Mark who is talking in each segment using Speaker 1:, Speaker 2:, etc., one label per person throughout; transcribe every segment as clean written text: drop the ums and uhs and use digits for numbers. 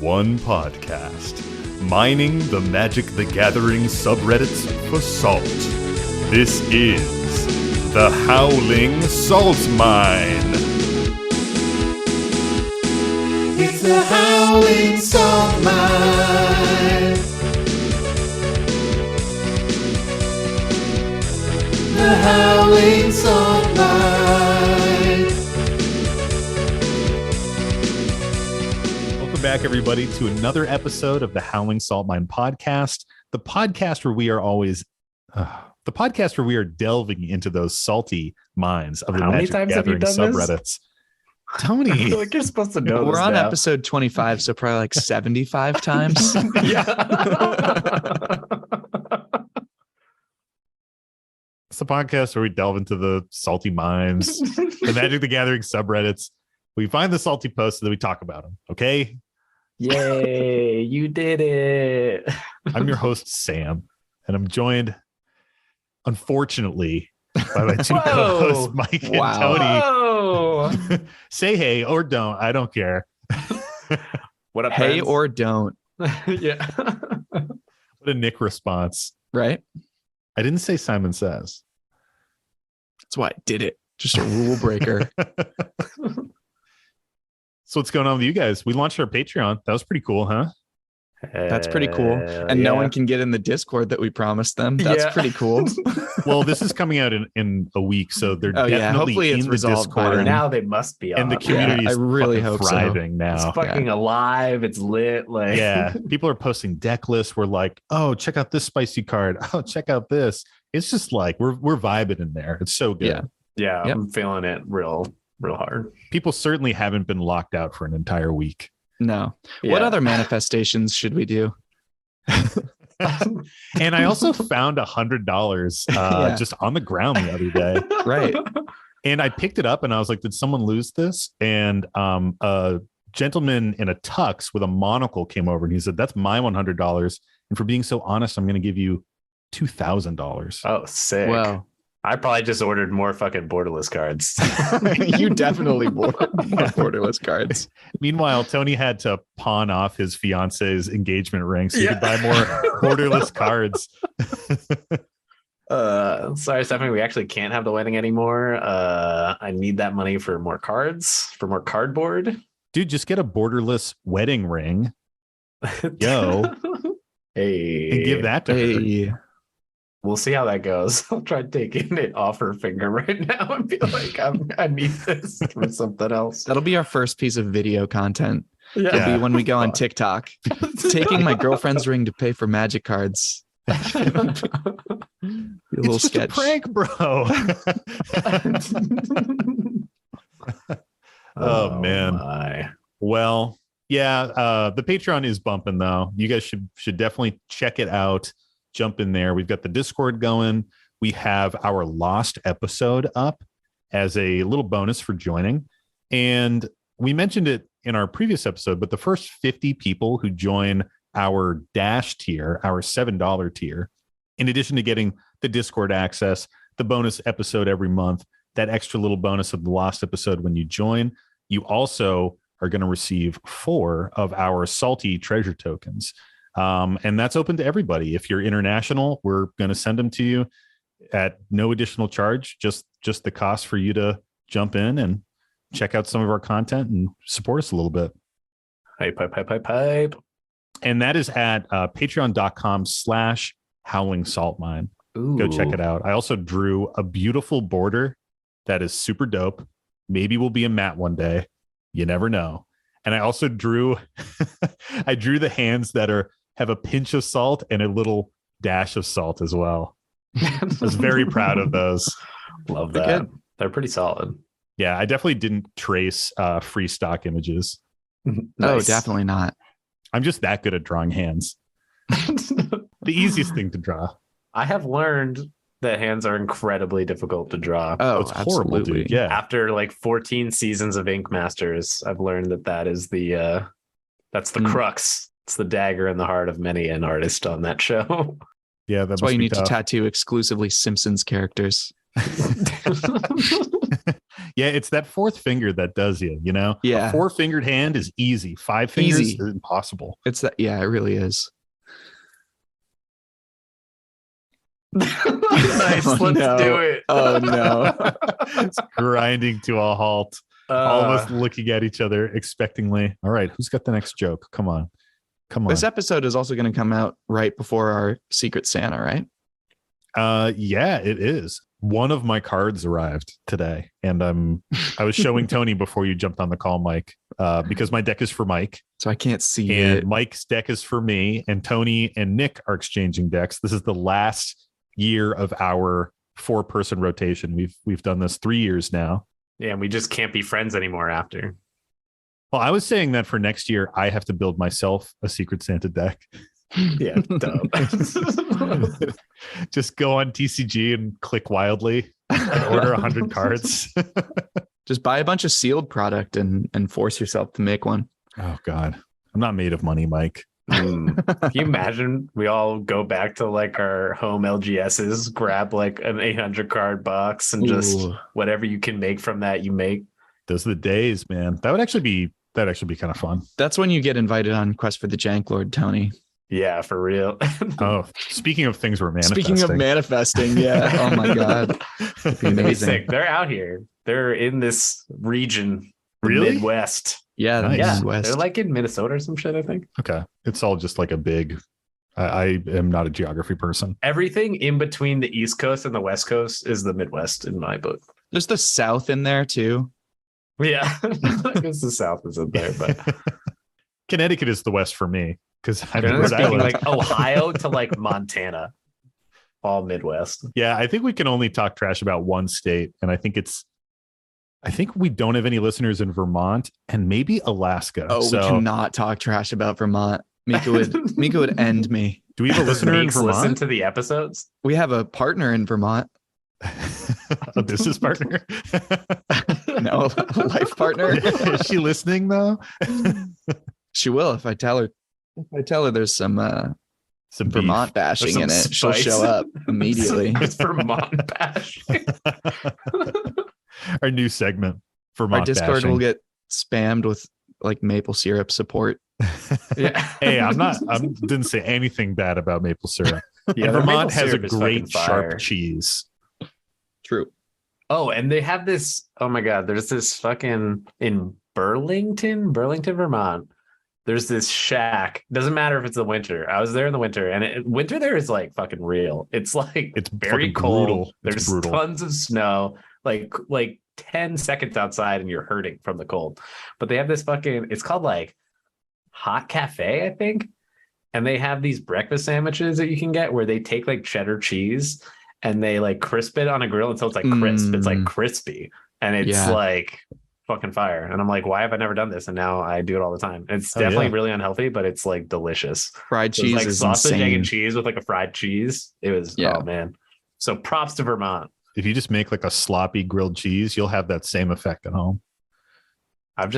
Speaker 1: One podcast, mining the Magic the Gathering subreddits for salt. This is the Howling Salt Mine.
Speaker 2: It's the Howling Salt Mine. The Howling Salt Mine.
Speaker 1: Welcome back, everybody, to another episode of the Howling Salt Mine podcast, the podcast where we are always... the podcast where we are delving into those salty mines of the Magic Gathering subreddits. Tony,
Speaker 2: I feel like you're supposed to know.
Speaker 3: We're on
Speaker 2: now.
Speaker 3: episode 25, so probably like 75 times.
Speaker 1: It's the podcast where we delve into the salty mines, the Magic the Gathering subreddits. We find the salty posts and then we talk about them. Okay.
Speaker 2: Yay, you did it.
Speaker 1: I'm your host, Sam, and I'm joined, unfortunately, by my two co-hosts, Mike and Tony.
Speaker 2: Whoa.
Speaker 1: Say hey or don't. I don't care.
Speaker 2: What up,
Speaker 3: Hey
Speaker 2: friends?
Speaker 3: or don't,
Speaker 2: Yeah.
Speaker 1: What a Nick response.
Speaker 3: right?
Speaker 1: I didn't say Simon Says.
Speaker 3: That's why I did it. Just a rule breaker.
Speaker 1: So what's going on with you guys? We launched our Patreon. That was pretty cool, huh?
Speaker 3: That's pretty cool. And no one can get in the Discord that we promised them. That's pretty cool.
Speaker 1: Well, this is coming out in a week, so they're
Speaker 3: Oh, yeah.
Speaker 1: definitely
Speaker 3: Hopefully it's
Speaker 1: in the
Speaker 3: resolved by
Speaker 1: Discord.
Speaker 3: then.
Speaker 2: Now they must be on.
Speaker 1: And the community
Speaker 3: Yeah,
Speaker 1: is
Speaker 3: I really
Speaker 1: fucking
Speaker 3: hope so.
Speaker 1: thriving now.
Speaker 2: It's fucking alive. It's lit. Like
Speaker 1: Yeah, people are posting deck lists. We're like, oh, check out this spicy card. Oh, check out this. It's just like we're vibing in there. It's so good.
Speaker 3: Yeah.
Speaker 2: yeah,
Speaker 3: Yep.
Speaker 2: I'm feeling it real hard.
Speaker 1: People certainly haven't been locked out for an entire week.
Speaker 3: No.
Speaker 2: Yeah.
Speaker 3: What other manifestations should we do?
Speaker 1: And I also found $100
Speaker 3: Yeah.
Speaker 1: just on the ground the other day.
Speaker 3: Right.
Speaker 1: And I picked it up and I was like, did someone lose this? And a gentleman in a tux with a monocle came over and he said, that's my $100. And for being so honest, I'm going to give you $2,000.
Speaker 2: Oh, sick.
Speaker 3: Well,
Speaker 2: I probably just ordered more fucking borderless cards.
Speaker 3: you definitely bought more borderless cards.
Speaker 1: Meanwhile, Tony had to pawn off his fiance's engagement ring so he could buy more borderless cards.
Speaker 2: Sorry, Stephanie, we actually can't have the wedding anymore. I need that money for more cards, for more cardboard.
Speaker 1: Dude, just get a borderless wedding ring. Yo.
Speaker 2: Hey.
Speaker 1: And give that to her.
Speaker 3: Hey.
Speaker 2: We'll see how that goes. I'll try taking it off her finger right now and be like, I need this for something else.
Speaker 3: That'll be our first piece of video content.
Speaker 2: Yeah.
Speaker 3: It'll be when we go on TikTok. Taking my girlfriend's ring to pay for magic cards. Be a little
Speaker 1: It's just
Speaker 3: sketch.
Speaker 1: a prank, bro. Oh, man.
Speaker 2: My.
Speaker 1: Well, yeah, the Patreon is bumping though. You guys should definitely check it out. Jump in there. We've got the Discord going. We have our lost episode up as a little bonus for joining. And we mentioned it in our previous episode, but the first 50 people who join our Dash tier, our $7 tier, in addition to getting the Discord access, the bonus episode every month, that extra little bonus of the lost episode when you join, you also are going to receive 4 of our salty treasure tokens. And that's open to everybody. If you're international, we're going to send them to you at no additional charge, just the cost for you to jump in and check out some of our content and support us a little bit.
Speaker 2: Hype.
Speaker 1: And that is at patreon.com/howling salt mine. Go check it out. I also drew a beautiful border that is super dope. Maybe we'll be a mat one day. You never know. And I also drew, I drew the hands that have a pinch of salt and a little dash of salt as well. I was very proud of those.
Speaker 2: Love
Speaker 3: They're
Speaker 2: that.
Speaker 3: good.
Speaker 2: They're pretty solid.
Speaker 1: Yeah, I definitely didn't trace free stock images.
Speaker 3: Oh,
Speaker 2: Nice.
Speaker 3: definitely not.
Speaker 1: I'm just that good at drawing hands. The easiest thing to draw.
Speaker 2: I have learned that hands are incredibly difficult to draw.
Speaker 3: Oh,
Speaker 1: It's horrible,
Speaker 3: absolutely.
Speaker 1: dude. Yeah.
Speaker 2: After like 14 seasons of Ink Masters, I've learned that is the that's the crux. It's the dagger in the heart of many an artist on that show.
Speaker 1: Yeah,
Speaker 3: That's why you need to tattoo exclusively Simpsons characters.
Speaker 1: Yeah, it's that fourth finger that does you, you know?
Speaker 3: Yeah.
Speaker 1: A four-fingered hand is easy. 5 fingers
Speaker 3: Easy.
Speaker 1: is impossible.
Speaker 3: It's that. Yeah, it really is.
Speaker 2: Nice.
Speaker 3: Oh,
Speaker 2: Let's
Speaker 3: no.
Speaker 2: do it.
Speaker 3: Oh, no.
Speaker 1: It's grinding to a halt. All of us looking at each other expectingly. All right, who's got the next joke? Come on.
Speaker 3: This episode is also going to come out right before our Secret Santa, right?
Speaker 1: Yeah, it is. One of my cards arrived today, and I was showing Tony before you jumped on the call, Mike, because my deck is for Mike.
Speaker 3: So I can't see
Speaker 1: And
Speaker 3: it.
Speaker 1: Mike's deck is for me, and Tony and Nick are exchanging decks. This is the last year of our 4-person rotation. We've done this 3 years now.
Speaker 2: Yeah, and we just can't be friends anymore after.
Speaker 1: Well, I was saying that for next year, I have to build myself a Secret Santa deck.
Speaker 2: Yeah, dope.
Speaker 1: Just go on TCG and click wildly and order 100 cards.
Speaker 3: Just buy a bunch of sealed product and force yourself to make one.
Speaker 1: Oh God, I'm not made of money, Mike.
Speaker 2: Can you imagine we all go back to like our home LGSs, grab like an 800 card box and just
Speaker 3: Ooh.
Speaker 2: whatever you can make from that, you make.
Speaker 1: Those are the days, man. That'd actually be kind of fun.
Speaker 3: That's when you get invited on Quest for the Jank Lord, Tony.
Speaker 2: Yeah, for real.
Speaker 1: Oh, speaking of things we're manifesting.
Speaker 3: Speaking of manifesting, yeah. Oh my God. That'd be amazing.
Speaker 2: Sick. They're out here. They're in this region, the
Speaker 1: Really?
Speaker 2: Midwest.
Speaker 3: Yeah, the
Speaker 1: Nice.
Speaker 2: Yeah,
Speaker 3: Midwest.
Speaker 2: they're like in Minnesota or some shit, I think.
Speaker 1: Okay, it's all just like a big. I am not a geography person.
Speaker 2: Everything in between the East Coast and the West Coast is the Midwest in my book.
Speaker 3: There's the South in there too.
Speaker 2: Yeah, I guess the South is in there, but
Speaker 1: Connecticut is the West for me because I know
Speaker 2: generally
Speaker 1: where I
Speaker 2: speaking,
Speaker 1: live.
Speaker 2: like Ohio to like Montana, all Midwest.
Speaker 1: Yeah, I think we can only talk trash about one state, and I think we don't have any listeners in Vermont and maybe Alaska.
Speaker 3: Oh,
Speaker 1: so
Speaker 3: we cannot talk trash about Vermont. Mika would end me.
Speaker 1: do we have a listener in
Speaker 2: Makes listen
Speaker 1: Vermont?
Speaker 2: to the episodes.
Speaker 3: We have a partner in Vermont.
Speaker 1: A business partner?
Speaker 3: No, a life partner.
Speaker 1: Is she listening though?
Speaker 3: She will if I tell her. If I tell her there's some
Speaker 1: Some
Speaker 3: Vermont bashing
Speaker 2: some
Speaker 3: in it, she'll
Speaker 2: spice.
Speaker 3: show up immediately.
Speaker 2: It's Vermont bash.
Speaker 1: beef. Our new segment, Vermont
Speaker 3: Our Discord
Speaker 1: bashing.
Speaker 3: will get spammed with like maple syrup support.
Speaker 2: Yeah.
Speaker 1: Hey, I didn't say anything bad about maple syrup.
Speaker 2: Yeah,
Speaker 1: And
Speaker 2: their
Speaker 1: Vermont
Speaker 2: maple
Speaker 1: has a
Speaker 2: syrup is fucking
Speaker 1: great
Speaker 2: fire.
Speaker 1: sharp cheese.
Speaker 3: True.
Speaker 2: Oh, and they have this. Oh my God, there's this fucking in Burlington, Vermont. There's this shack. Doesn't matter if it's the winter. I was there in the winter, and winter there is like fucking real. It's like
Speaker 1: It's
Speaker 2: very
Speaker 1: fucking
Speaker 2: cold.
Speaker 1: brutal. It's
Speaker 2: There's
Speaker 1: brutal.
Speaker 2: tons of snow. Like 10 seconds outside, and you're hurting from the cold. But they have this fucking. It's called like Hot Cafe, I think. And they have these breakfast sandwiches that you can get where they take like cheddar cheese and they like crisp it on a grill until it's like crisp. It's like crispy and it's
Speaker 3: Yeah.
Speaker 2: like fucking fire. And I'm like, why have I never done this? And now I do it all the time. It's
Speaker 1: Oh,
Speaker 2: definitely
Speaker 1: yeah.
Speaker 2: really unhealthy, but it's like delicious.
Speaker 3: Fried
Speaker 2: So it's
Speaker 3: cheese
Speaker 2: like
Speaker 3: is
Speaker 2: sausage, egg,
Speaker 3: insane.
Speaker 2: and cheese with like a fried cheese. It was,
Speaker 3: Yeah.
Speaker 2: oh man. So props to Vermont.
Speaker 1: If you just make like a sloppy grilled cheese, you'll have that same effect at home.
Speaker 2: I've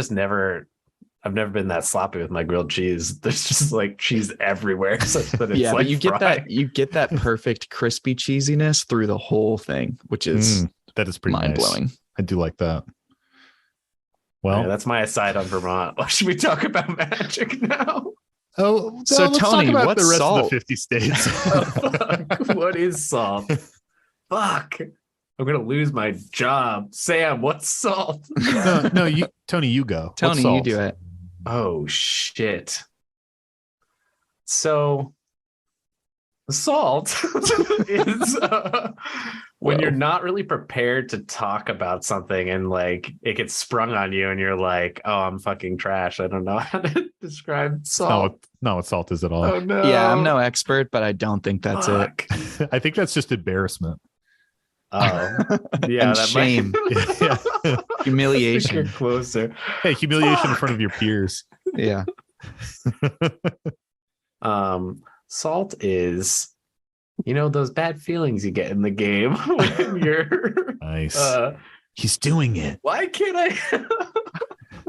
Speaker 2: never been that sloppy with my grilled cheese. There's just like cheese everywhere. Such that it's
Speaker 3: Yeah,
Speaker 2: like
Speaker 3: but you
Speaker 2: fried.
Speaker 3: get that perfect crispy cheesiness through the whole thing, which is
Speaker 1: That is pretty
Speaker 3: mind
Speaker 1: nice.
Speaker 3: blowing.
Speaker 1: I do like that. Well,
Speaker 2: Yeah, that's my aside on Vermont. Should we talk about magic now?
Speaker 1: oh,
Speaker 3: So,
Speaker 1: let's
Speaker 3: Tony,
Speaker 1: talk about
Speaker 3: what's
Speaker 1: the rest
Speaker 3: salt?
Speaker 1: of the 50 states.
Speaker 2: Fuck. What is salt? Fuck. I'm gonna lose my job. Sam, what's salt?
Speaker 1: no, Tony, you go. What's
Speaker 3: Tony, you
Speaker 1: salt?
Speaker 3: do it.
Speaker 2: Oh shit. So salt is when
Speaker 3: Whoa.
Speaker 2: you're not really prepared to talk about something and like it gets sprung on you and you're like, oh, I'm fucking trash. I don't know how to describe salt.
Speaker 1: Not what salt is at all.
Speaker 2: Oh no.
Speaker 3: Yeah, I'm no expert, but I don't think that's it.
Speaker 2: Fuck.
Speaker 1: I think that's just embarrassment.
Speaker 2: Oh, yeah,
Speaker 3: And
Speaker 2: that
Speaker 3: shame.
Speaker 2: might...
Speaker 1: Yeah.
Speaker 2: I think
Speaker 3: Humiliation.
Speaker 2: you're closer.
Speaker 1: Hey, humiliation in
Speaker 2: Fuck.
Speaker 1: front of your peers.
Speaker 3: Yeah.
Speaker 2: Salt is, those bad feelings you get in the game when you're.
Speaker 1: Nice. He's doing it.
Speaker 2: Why can't I?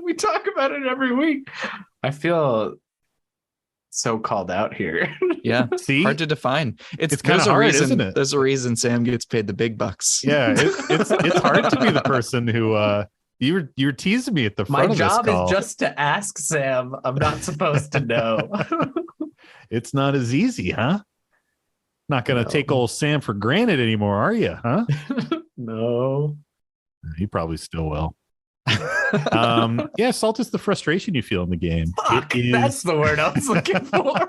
Speaker 2: We talk about it every week. I feel so called out here.
Speaker 3: Yeah.
Speaker 1: See,
Speaker 3: Hard to define.
Speaker 1: It's kinda
Speaker 3: there's a
Speaker 1: hard,
Speaker 3: reason,
Speaker 1: isn't it?
Speaker 3: There's a reason Sam gets paid the big bucks.
Speaker 1: yeah, it's hard to be the person who you're teasing me at the front
Speaker 2: My
Speaker 1: of this
Speaker 2: job is
Speaker 1: call.
Speaker 2: just to ask Sam. I'm not supposed to know.
Speaker 1: It's not as easy, huh? Not gonna
Speaker 2: No.
Speaker 1: take old Sam for granted anymore, are you? Huh?
Speaker 2: No.
Speaker 1: He probably still will. Yeah, salt is the frustration you feel in the game.
Speaker 2: Fuck, that's the word I was looking for.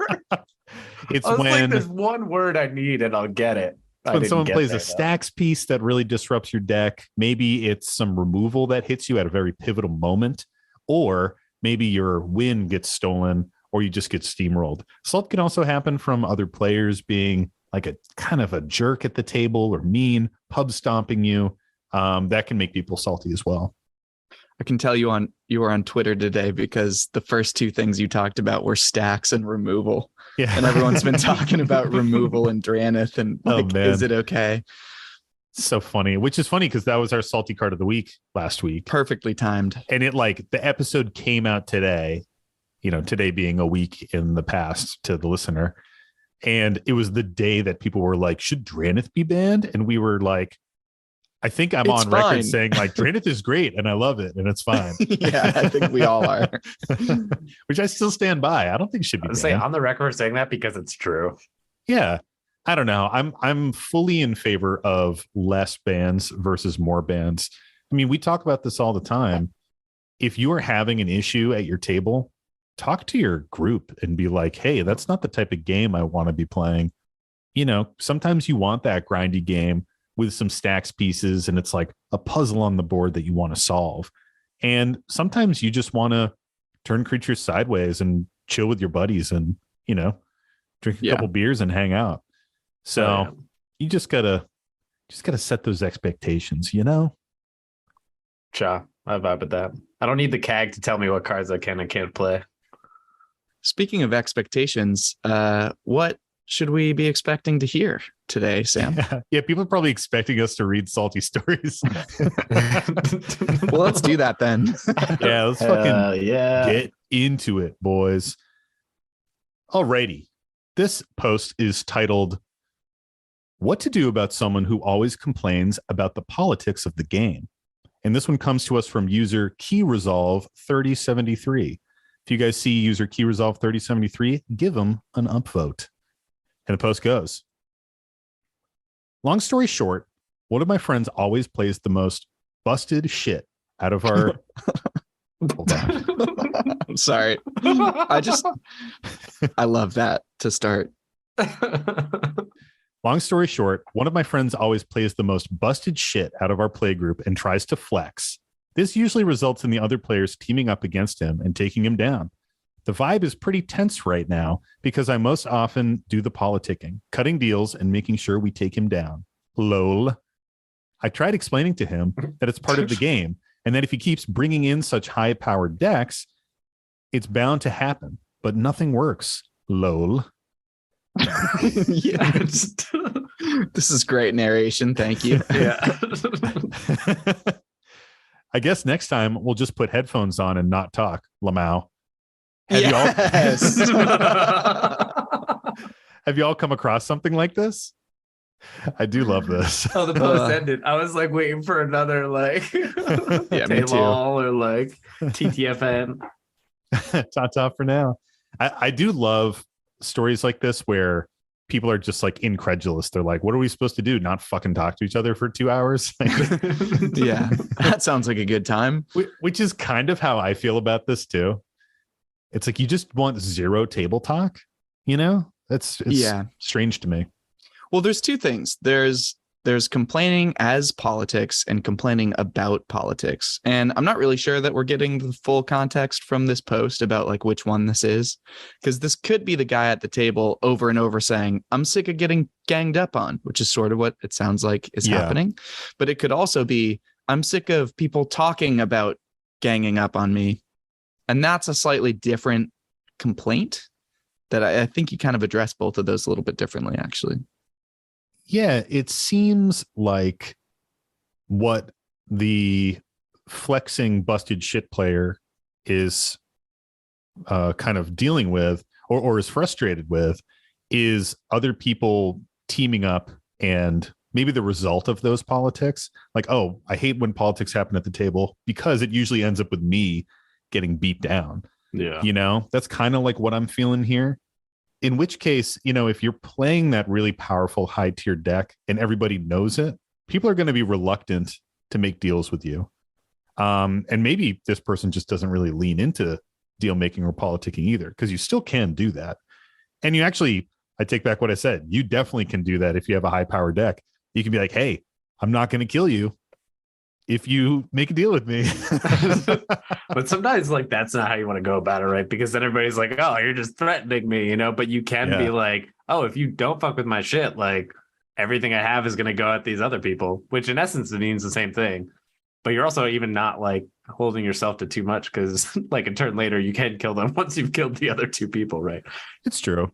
Speaker 1: It's
Speaker 2: I was like,
Speaker 1: when
Speaker 2: there's one word I need and I'll get it. I
Speaker 1: when
Speaker 2: didn't
Speaker 1: someone
Speaker 2: get
Speaker 1: plays
Speaker 2: there,
Speaker 1: a
Speaker 2: though.
Speaker 1: stacks piece that really disrupts your deck. Maybe it's some removal that hits you at a very pivotal moment, or maybe your win gets stolen, or you just get steamrolled. Salt can also happen from other players being like a kind of a jerk at the table or mean, pub stomping you. That can make people salty as well.
Speaker 3: I can tell you were on Twitter today because the first two things you talked about were stacks and removal.
Speaker 1: Yeah.
Speaker 3: And everyone's been talking about removal and Dranith and
Speaker 1: Oh,
Speaker 3: like,
Speaker 1: man.
Speaker 3: is it okay?
Speaker 1: So funny, which is funny because that was our salty card of the week last week.
Speaker 3: Perfectly timed.
Speaker 1: And it like the episode came out today, today being a week in the past to the listener. And it was the day that people were like, should Dranith be banned? And we were like, I think I'm
Speaker 3: It's
Speaker 1: on record
Speaker 3: fine.
Speaker 1: saying like Dranith is great and I love it and it's fine.
Speaker 3: Yeah, I think we all are.
Speaker 1: Which I still stand by. I don't think it should be
Speaker 2: I would say
Speaker 1: banned.
Speaker 2: on the record saying that because it's true.
Speaker 1: Yeah. I don't know. I'm fully in favor of less bans versus more bans. I mean, we talk about this all the time. If you are having an issue at your table, talk to your group and be like, hey, that's not the type of game I want to be playing. Sometimes you want that grindy game with some stacks pieces and it's like a puzzle on the board that you want to solve. And sometimes you just want to turn creatures sideways and chill with your buddies and, drink a couple beers and hang out. So you just gotta set those expectations,
Speaker 2: Cha, I vibe with that. I don't need the CAG to tell me what cards I can and can't play.
Speaker 3: Speaking of expectations, what should we be expecting to hear today, Sam?
Speaker 1: Yeah, people are probably expecting us to read salty stories.
Speaker 3: Well, let's do that then.
Speaker 1: Yeah, let's fucking
Speaker 2: yeah.
Speaker 1: get into it, boys. Alrighty. This post is titled What to Do About Someone Who Always Complains About the Politics of the Game. And this one comes to us from user KeyResolve3073. If you guys see user KeyResolve3073, give them an upvote. And the post goes, long story short, one of my friends always plays the most busted shit out of our... Hold on.
Speaker 3: I'm sorry. I love that to start.
Speaker 1: Long story short, one of my friends always plays the most busted shit out of our play group and tries to flex. This usually results in the other players teaming up against him and taking him down. The vibe is pretty tense right now because I most often do the politicking, cutting deals and making sure we take him down. Lol. I tried explaining to him that it's part of the game and that if he keeps bringing in such high-powered decks, it's bound to happen, but nothing works. Lol.
Speaker 3: Yeah. This is great narration. Thank you.
Speaker 2: Yeah.
Speaker 1: I guess next time we'll just put headphones on and not talk, Lamau.
Speaker 3: Yes.
Speaker 1: Have you all come across something like this? I do love this.
Speaker 2: Oh, the post ended. I was like waiting for another like
Speaker 3: Yeah, me too.
Speaker 2: Taylor or like TTFN.
Speaker 1: Ta-ta for now. I do love stories like this where people are just like incredulous. They're like, what are we supposed to do? Not fucking talk to each other for 2 hours?
Speaker 3: Yeah, that sounds like a good time.
Speaker 1: Which is kind of how I feel about this too. It's like you just want zero table talk, It's strange to me.
Speaker 3: Well, there's two things. There's complaining as politics and complaining about politics. And I'm not really sure that we're getting the full context from this post about like which one this is, because this could be the guy at the table over and over saying, I'm sick of getting ganged up on, which is sort of what it sounds like is happening. But it could also be, I'm sick of people talking about ganging up on me. And that's a slightly different complaint that I think you kind of address both of those a little bit differently, actually.
Speaker 1: Yeah, it seems like what the flexing busted shit player is kind of dealing with, or is frustrated with is other people teaming up and maybe the result of those politics. Like, oh, I hate when politics happen at the table because it usually ends up with me getting beat down.
Speaker 2: Yeah.
Speaker 1: You know, that's kind of like what I'm feeling here. In which case, you know, if you're playing that really powerful high tier deck and everybody knows it, people are going to be reluctant to make deals with you. And maybe this person just doesn't really lean into deal making or politicking either, because you still can do that. And you actually, I take back what I said. You definitely can do that if you have a high power deck. You can be like, hey, I'm not going to kill you if you make a deal with me.
Speaker 2: But sometimes like that's not how you want to go about it, right? Because then everybody's like, oh, you're just threatening me, you know. But you can be like, oh, if you don't fuck with my shit, like everything I have is going to go at these other people, which in essence means the same thing. But you're also even not like holding yourself to too much, because like a turn later you can kill them once you've killed the other two people, right?
Speaker 1: It's true.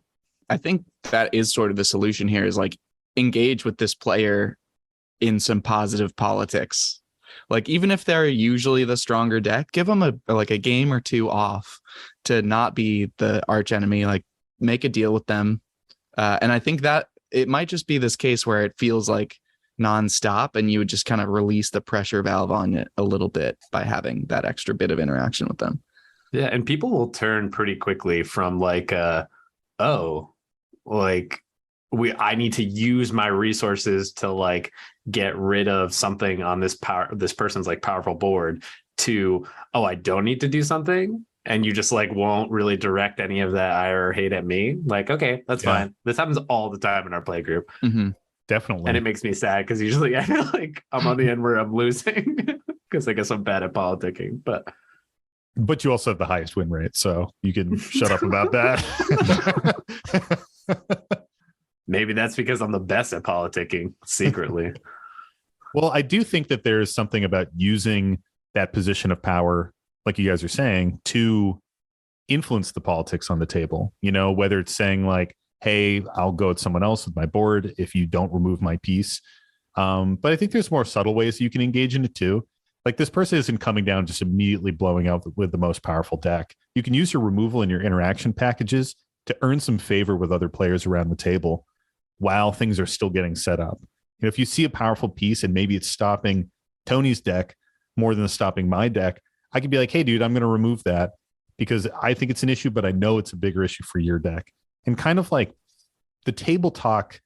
Speaker 3: I think that is sort of the solution here, is like engage with this player in some positive politics. Like, even if they're usually the stronger deck, give them a game or two off to not be the arch enemy. Like, make a deal with them. And I think that it might just be this case where it feels like nonstop, and you would just kind of release the pressure valve on it a little bit by having that extra bit of interaction with them.
Speaker 2: Yeah, and people will turn pretty quickly from like, I need to use my resources to like get rid of something on this person's like powerful board, to, oh, I don't need to do something. And you just like won't really direct any of that ire or hate at me. Like, okay, that's fine. This happens all the time in our play group.
Speaker 3: Mm-hmm.
Speaker 1: Definitely.
Speaker 2: And it makes me sad because usually I feel like I'm on the end where I'm losing because I guess I'm bad at politicking.
Speaker 1: But you also have the highest win rate, so you can shut up about that.
Speaker 2: Maybe that's because I'm the best at politicking secretly.
Speaker 1: Well, I do think that there's something about using that position of power, like you guys are saying, to influence the politics on the table. You know, whether it's saying like, hey, I'll go at someone else with my board if you don't remove my piece. But I think there's more subtle ways you can engage in it too. Like, this person isn't coming down just immediately blowing out with the most powerful deck. You can use your removal and your interaction packages to earn some favor with other players around the table while things are still getting set up. You know, if you see a powerful piece and maybe it's stopping Tony's deck more than it's stopping my deck, I could be like, hey, dude, I'm going to remove that because I think it's an issue, but I know it's a bigger issue for your deck. And kind of like the table talk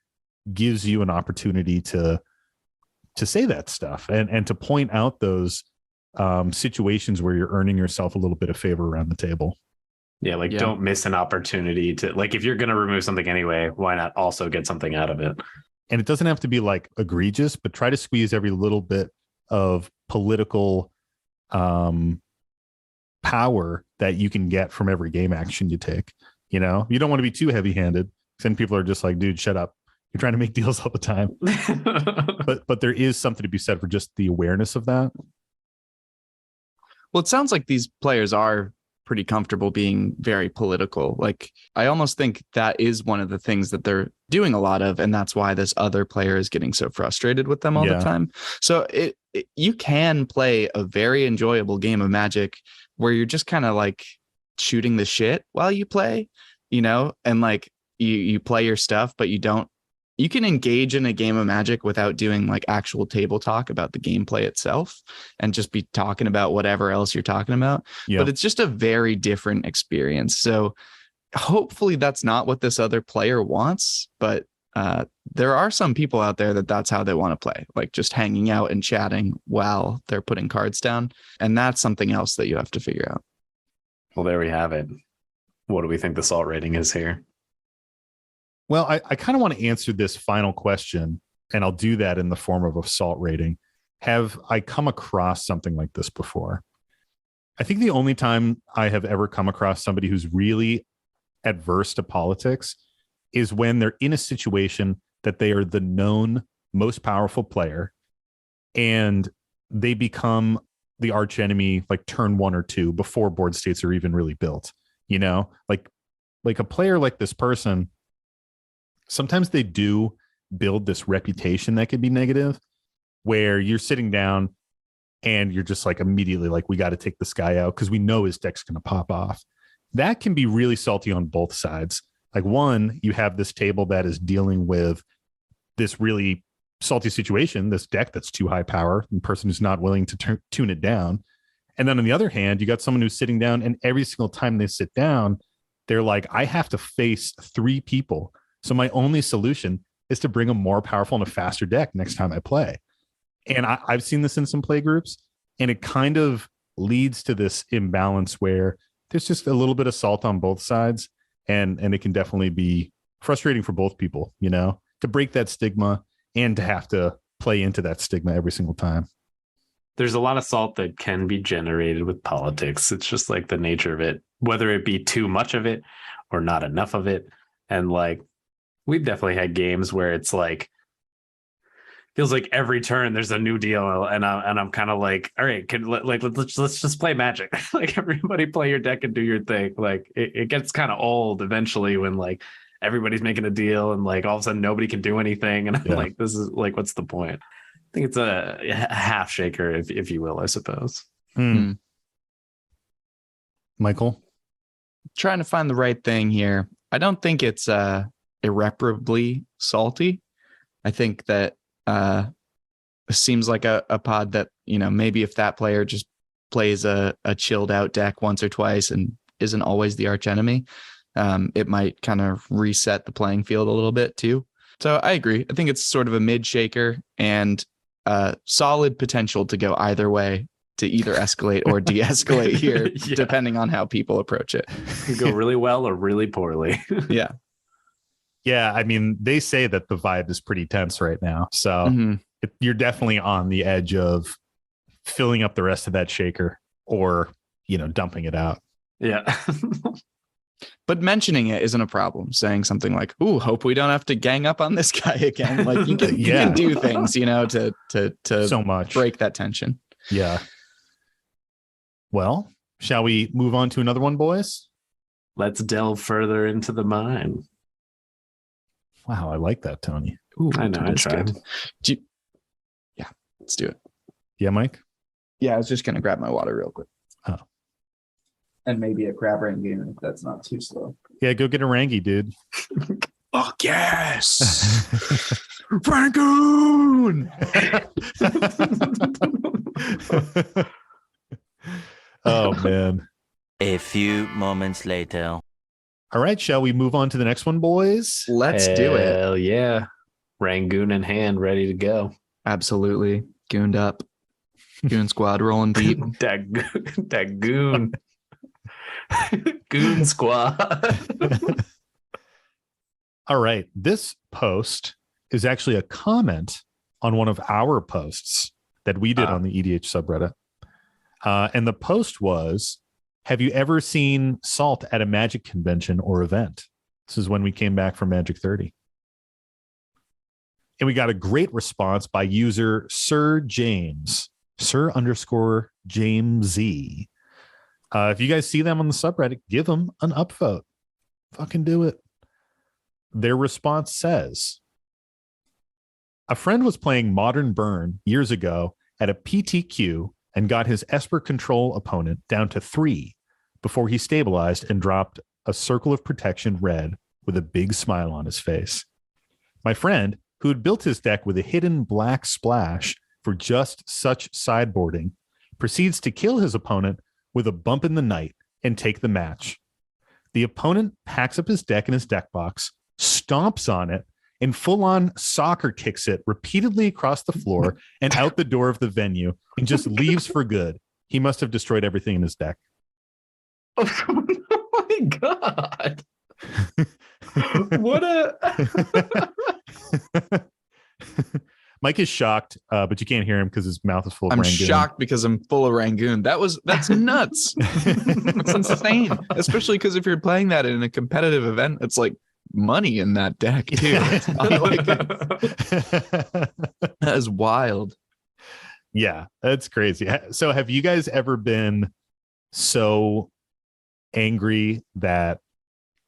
Speaker 1: gives you an opportunity to say that stuff and to point out those situations where you're earning yourself a little bit of favor around the table.
Speaker 2: Yeah, like don't miss an opportunity to, like, if you're going to remove something anyway, why not also get something out of it?
Speaker 1: And it doesn't have to be like egregious, but try to squeeze every little bit of political power that you can get from every game action you take. You know, you don't want to be too heavy handed. Then people are just like, dude, shut up. You're trying to make deals all the time. but there is something to be said for just the awareness of that.
Speaker 3: Well, it sounds like these players are pretty comfortable being very political. Like, I almost think that is one of the things that they're doing a lot of, and that's why this other player is getting so frustrated with them all the time. So you can play a very enjoyable game of Magic where you're just kind of like shooting the shit while you play, you know, and like you play your stuff, but you can engage in a game of Magic without doing like actual table talk about the gameplay itself and just be talking about whatever else you're talking about. But it's just a very different experience. So hopefully that's not what this other player wants, but there are some people out there that's how they want to play, like just hanging out and chatting while they're putting cards down. And that's something else that you have to figure out.
Speaker 2: Well, there we have it. What do we think the salt rating is here?
Speaker 1: Well, I kind of want to answer this final question, and I'll do that in the form of a salt rating. Have I come across something like this before? I think the only time I have ever come across somebody who's really adverse to politics is when they're in a situation that they are the known most powerful player and they become the arch enemy like turn 1 or 2 before board states are even really built. You know, like a player like this person, sometimes they do build this reputation that could be negative, where you're sitting down and you're just like immediately like, we got to take this guy out because we know his deck's going to pop off. that can be really salty on both sides. Like one, you have this table that is dealing with this really salty situation, this deck that's too high power, and person who's not willing to tune it down. And then on the other hand, you got someone who's sitting down, and every single time they sit down, they're like, I have to face 3 people. So my only solution is to bring a more powerful and a faster deck next time I play. And I've seen this in some play groups, and it kind of leads to this imbalance where there's just a little bit of salt on both sides, and it can definitely be frustrating for both people, you know, to break that stigma and to have to play into that stigma every single time.
Speaker 2: There's a lot of salt that can be generated with politics. It's just like the nature of it, whether it be too much of it or not enough of it. And like, we've definitely had games where it's like, feels like every turn there's a new deal, and I'm kind of like, all right, let's just play Magic. Like, everybody play your deck and do your thing. Like, it gets kind of old eventually when like everybody's making a deal and like all of a sudden nobody can do anything, and I'm like, this is like, what's the point? I think it's a half shaker, if you will, I suppose.
Speaker 1: Michael,
Speaker 3: trying to find the right thing here. I don't think it's irreparably salty. I think that seems like a pod that, you know, maybe if that player just plays a chilled out deck once or twice and isn't always the arch enemy, it might kind of reset the playing field a little bit too. So I agree. I think it's sort of a mid shaker and solid potential to go either way, to either escalate or de-escalate here, depending on how people approach it.
Speaker 2: It can go really well or really poorly.
Speaker 1: Yeah, I mean, they say that the vibe is pretty tense right now. So you're definitely on the edge of filling up the rest of that shaker or, you know, dumping it out.
Speaker 2: Yeah.
Speaker 3: But mentioning it isn't a problem. Saying something like, "Ooh, hope we don't have to gang up on this guy again." Like, you can do things, you know, to
Speaker 1: so much
Speaker 3: break that tension.
Speaker 1: Yeah. Well, shall we move on to another one, boys?
Speaker 2: Let's delve further into the mine.
Speaker 1: Wow, I like that, Tony.
Speaker 3: Ooh,
Speaker 2: I know, I tried.
Speaker 3: Yeah, let's do it.
Speaker 1: Yeah, Mike?
Speaker 3: Yeah, I was just going to grab my water real quick.
Speaker 1: Oh.
Speaker 3: And maybe a crab rangoon if that's not too slow.
Speaker 1: Yeah, go get a Rangy, dude.
Speaker 3: Fuck yes! Rangoon!
Speaker 1: Oh, man.
Speaker 4: A few moments later.
Speaker 1: All right, shall we move on to the next one, boys?
Speaker 3: Let's do it.
Speaker 2: Hell yeah. Rangoon in hand, ready to go.
Speaker 3: Absolutely. Gooned up. Goon squad rolling deep.
Speaker 2: that goon. Goon squad.
Speaker 1: All right. This post is actually a comment on one of our posts that we did on the EDH subreddit. And the post was, have you ever seen salt at a Magic convention or event? This is when we came back from Magic 30. And we got a great response by user Sir _James Z. If you guys see them on the subreddit, give them an upvote. Fucking do it. Their response says, a friend was playing Modern Burn years ago at a PTQ and got his Esper control opponent down to 3 before he stabilized and dropped a Circle of Protection red with a big smile on his face. My friend, who had built his deck with a hidden black splash for just such sideboarding, proceeds to kill his opponent with a bump in the night and take the match. The opponent packs up his deck in his deck box, stomps on it, and full-on soccer kicks it repeatedly across the floor and out the door of the venue and just leaves for good. He must have destroyed everything in his deck.
Speaker 2: Oh my God. What a...
Speaker 1: Mike is shocked, but you can't hear him because his mouth is full of
Speaker 3: I'm
Speaker 1: Rangoon.
Speaker 3: shocked because I'm full of Rangoon. That's nuts. That's insane. Especially because if you're playing that in a competitive event, it's like money in that deck too. That is wild.
Speaker 1: Yeah, that's crazy. So have you guys ever been so angry that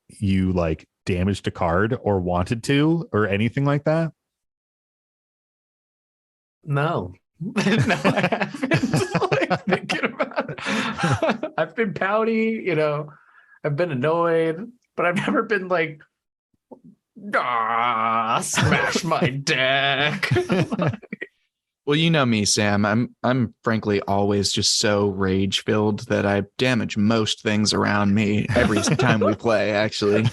Speaker 1: you like damaged a card or wanted to or anything like that?
Speaker 2: No. No, I haven't. Like, thinking about it. I've been pouty, you know. I've been annoyed, but I've never been like, smash my deck.
Speaker 3: Well, you know me, Sam. I'm frankly always just so rage filled that I damage most things around me every time we play. Actually,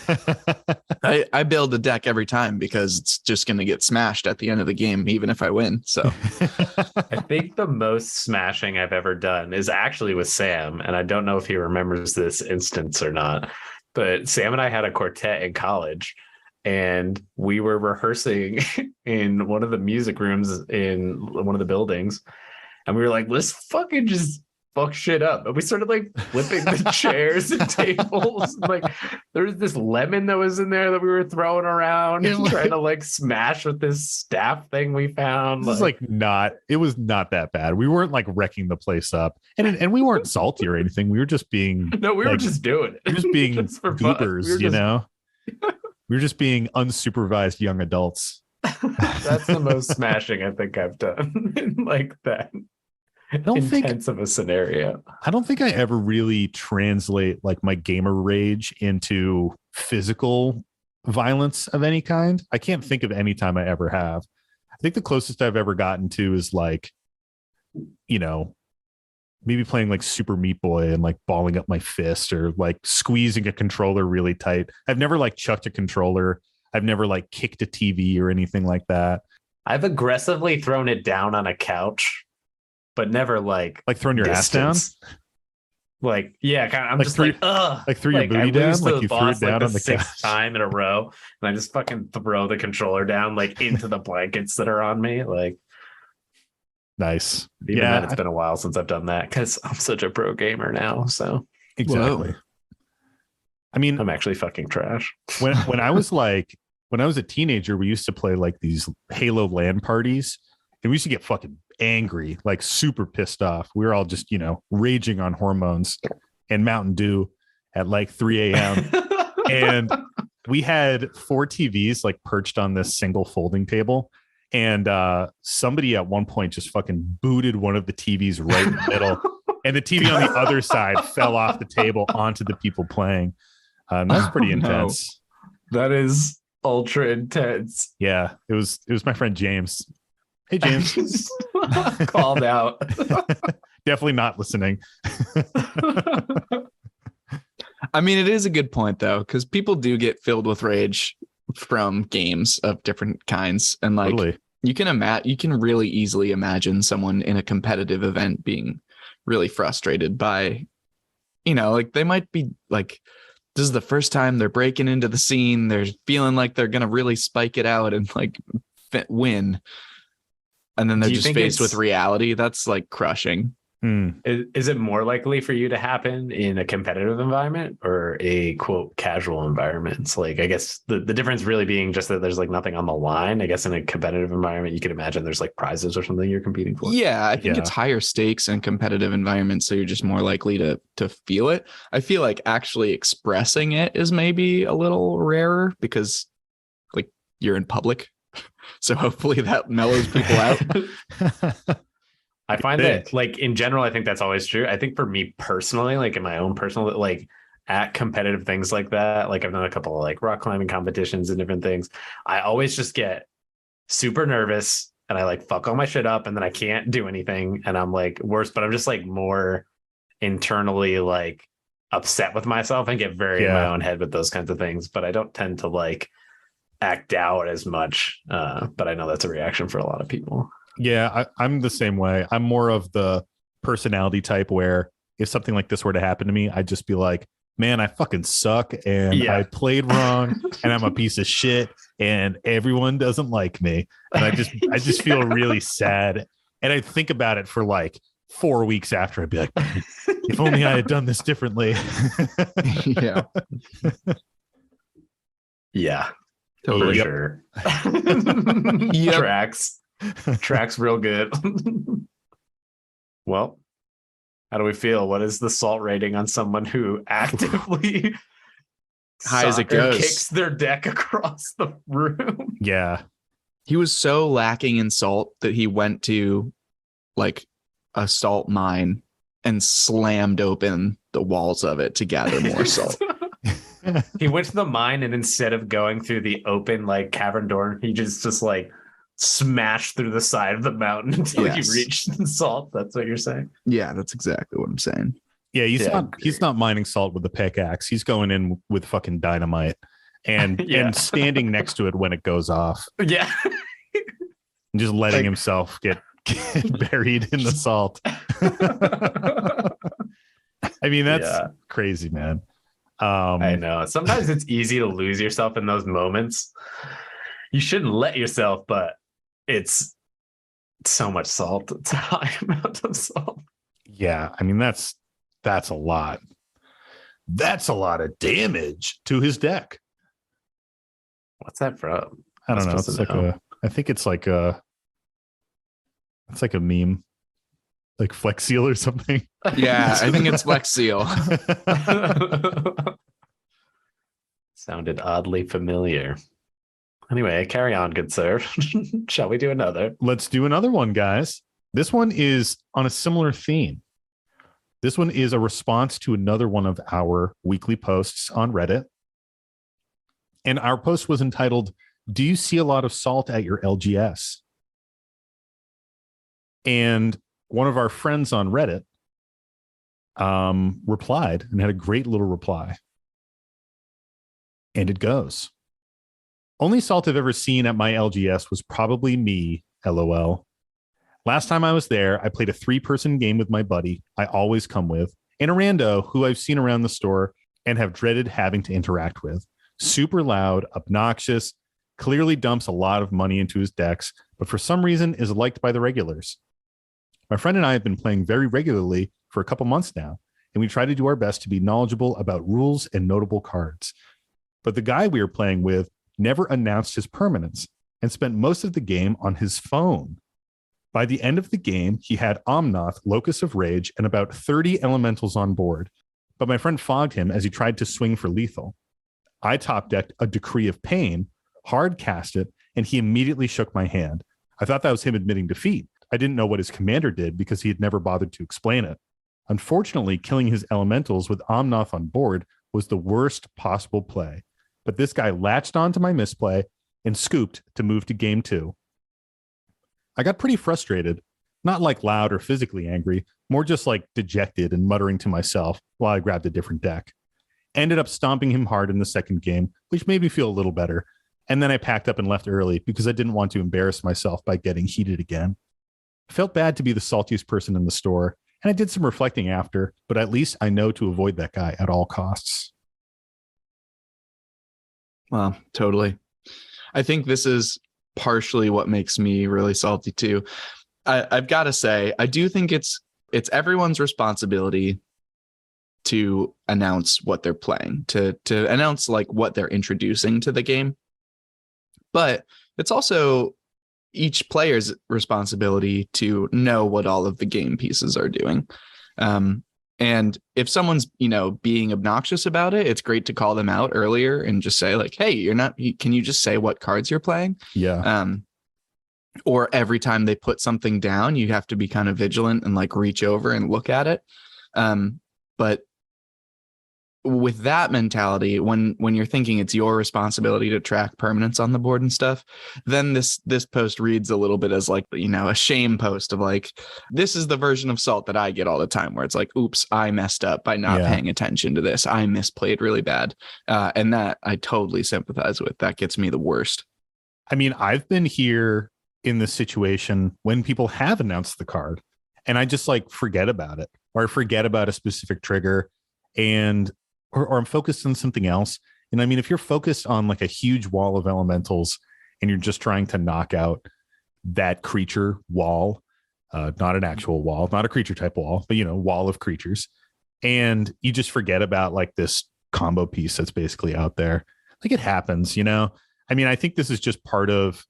Speaker 3: I build a deck every time because it's just going to get smashed at the end of the game, even if I win. So
Speaker 2: I think the most smashing I've ever done is actually with Sam, and I don't know if he remembers this instance or not, but Sam and I had a quartet in college, and we were rehearsing in one of the music rooms in one of the buildings, and we were like, let's fucking just fuck shit up. And we started like flipping the chairs and tables. Like there was this lemon that was in there that we were throwing around and trying to like smash with this staff thing we found.
Speaker 1: This is it was not that bad. We weren't like wrecking the place up, and we weren't salty or anything. We were just being
Speaker 2: we were just doing it.
Speaker 1: We were just being
Speaker 2: just
Speaker 1: goobers, you know. We were just being unsupervised young adults.
Speaker 2: That's the most smashing I think I've done in like that intense of a scenario.
Speaker 1: I don't think I ever really translate like my gamer rage into physical violence of any kind. I can't think of any time I ever have. I think the closest I've ever gotten to is like, you know, maybe playing like Super Meat Boy and like balling up my fist or like squeezing a controller really tight. I've never like chucked a controller. I've never like kicked a TV or anything like that.
Speaker 2: I've aggressively thrown it down on a couch, but never like
Speaker 1: thrown your
Speaker 2: distance.
Speaker 1: Ass down.
Speaker 2: Like, yeah, kind of, I'm
Speaker 1: like
Speaker 2: just
Speaker 1: threw,
Speaker 2: like, ugh.
Speaker 1: Like threw your booty down, like you threw it down on the
Speaker 2: sixth time in a row, and I just fucking throw the controller down like into the blankets that are on me. Like,
Speaker 1: nice.
Speaker 2: Even then, it's been a while since I've done that because I'm such a pro gamer now. So
Speaker 1: exactly. Whoa. I mean,
Speaker 2: I'm actually fucking trash.
Speaker 1: When I was a teenager, we used to play like these Halo LAN parties, and we used to get fucking angry, like super pissed off. We were all just, you know, raging on hormones and Mountain Dew at like 3 a.m. And we had 4 TVs like perched on this single folding table. And somebody at one point just fucking booted one of the TVs right in the middle. And the TV on the other side fell off the table onto the people playing. That's pretty intense.
Speaker 2: No. That is ultra intense.
Speaker 1: Yeah, it was my friend James. Hey, James.
Speaker 2: Called out.
Speaker 1: Definitely not listening.
Speaker 3: I mean, it is a good point, though, because people do get filled with rage from games of different kinds. And like totally. you can really easily imagine someone in a competitive event being really frustrated by, you know, like they might be like, this is the first time they're breaking into the scene. They're feeling like they're going to really spike it out and like win. And then they're just faced with reality. That's like crushing.
Speaker 2: Is it more likely for you to happen in a competitive environment or a quote casual environment? It's like, I guess the difference really being just that there's like nothing on the line. I guess in a competitive environment, you could imagine there's like prizes or something you're competing for.
Speaker 3: Yeah, I think it's higher stakes in competitive environments. So you're just more likely to feel it. I feel like actually expressing it is maybe a little rarer because like you're in public. So hopefully that mellows people out.
Speaker 2: I find that like in general, I think that's always true. I think for me personally, like in my own personal, like at competitive things like that, like I've done a couple of like rock climbing competitions and different things. I always just get super nervous and I like fuck all my shit up and then I can't do anything. And I'm like worse, but I'm just like more internally like upset with myself and get very in my own head with those kinds of things. But I don't tend to like act out as much. But I know that's a reaction for a lot of people.
Speaker 1: Yeah, I'm the same way. I'm more of the personality type where if something like this were to happen to me, I'd just be like, man, I fucking suck and I played wrong and I'm a piece of shit and everyone doesn't like me. And I just feel really sad. And I think about it for like 4 weeks after. I'd be like, if only I had done this differently.
Speaker 3: Yeah.
Speaker 2: Yeah.
Speaker 3: Totally.
Speaker 2: Sure. Tracks real good. Well, how do we feel? What is the salt rating on someone who actively
Speaker 3: high as it goes
Speaker 2: kicks their deck across the room?
Speaker 1: Yeah.
Speaker 3: He was so lacking in salt that he went to like a salt mine and slammed open the walls of it to gather more salt.
Speaker 2: He went to the mine, and instead of going through the open like cavern door, he just like smashed through the side of the mountain until he reached the salt. That's what you're saying?
Speaker 3: Yeah, that's exactly what I'm saying.
Speaker 1: Yeah, he's not mining salt with a pickaxe. He's going in with fucking dynamite and and standing next to it when it goes off.
Speaker 2: Yeah.
Speaker 1: And just letting himself get buried in the salt. I mean, that's crazy, man.
Speaker 2: I know. Sometimes it's easy to lose yourself in those moments. You shouldn't let yourself, but it's so much salt. It's a high amount of salt.
Speaker 1: Yeah, I mean that's a lot. That's a lot of damage to his deck.
Speaker 2: What's that from?
Speaker 1: I don't know. It's like I think it's like a meme, like Flex Seal or something.
Speaker 3: Yeah, I think it's Flex Seal.
Speaker 2: Sounded oddly familiar. Anyway, carry on, good sir. Shall we do another?
Speaker 1: Let's do another one, guys. This one is on a similar theme. This one is a response to another one of our weekly posts on Reddit. And our post was entitled, "Do you see a lot of salt at your LGS?" And one of our friends on Reddit replied and had a great little reply. And it goes, "Only salt I've ever seen at my LGS was probably me, LOL. Last time I was there, I played a 3-person game with my buddy I always come with, and a rando who I've seen around the store and have dreaded having to interact with. Super loud, obnoxious, clearly dumps a lot of money into his decks, but for some reason is liked by the regulars. My friend and I have been playing very regularly for a couple months now, and we try to do our best to be knowledgeable about rules and notable cards. But the guy we were playing with never announced his permanence and spent most of the game on his phone. By the end of the game, he had Omnath, Locus of Rage, and about 30 elementals on board, but my friend fogged him as he tried to swing for lethal. I top-decked a Decree of Pain, hard cast it, and he immediately shook my hand. I thought that was him admitting defeat. I didn't know what his commander did because he had never bothered to explain it. Unfortunately, killing his elementals with Omnath on board was the worst possible play, but this guy latched onto my misplay and scooped to move to game 2. I got pretty frustrated, not like loud or physically angry, more just like dejected and muttering to myself while I grabbed a different deck. Ended up stomping him hard in the second game, which made me feel a little better. And then I packed up and left early because I didn't want to embarrass myself by getting heated again. I felt bad to be the saltiest person in the store, and I did some reflecting after, but at least I know to avoid that guy at all costs."
Speaker 3: Well, totally. I think this is partially what makes me really salty too. I've got to say, I do think it's everyone's responsibility to announce what they're playing, to announce like what they're introducing to the game. But it's also each player's responsibility to know what all of the game pieces are doing. And if someone's, being obnoxious about it, it's great to call them out earlier and just say like, hey, can you just say what cards you're playing?
Speaker 1: Yeah.
Speaker 3: Or every time they put something down, you have to be kind of vigilant and like reach over and look at it. But with that mentality, when you're thinking it's your responsibility to track permanence on the board and stuff, then this post reads a little bit as like, a shame post of like, this is the version of salt that I get all the time, where it's like, oops, I messed up by not paying attention to this. I misplayed really bad. And that I totally sympathize with. That gets me the worst.
Speaker 1: I mean, I've been here in this situation when people have announced the card and I just like forget about it, or I forget about a specific trigger and or I'm focused on something else. And I mean, if you're focused on like a huge wall of elementals and you're just trying to knock out that creature wall, not an actual wall, not a creature type wall, but wall of creatures, and you just forget about like this combo piece that's basically out there, like it happens. I mean, I think this is just part of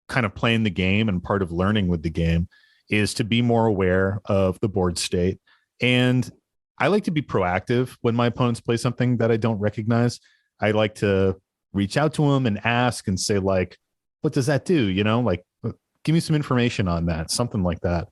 Speaker 1: kind of playing the game, and part of learning with the game is to be more aware of the board state. And I like to be proactive when my opponents play something that I don't recognize. I like to reach out to them and ask and say like, what does that do? Like, give me some information on that, something like that.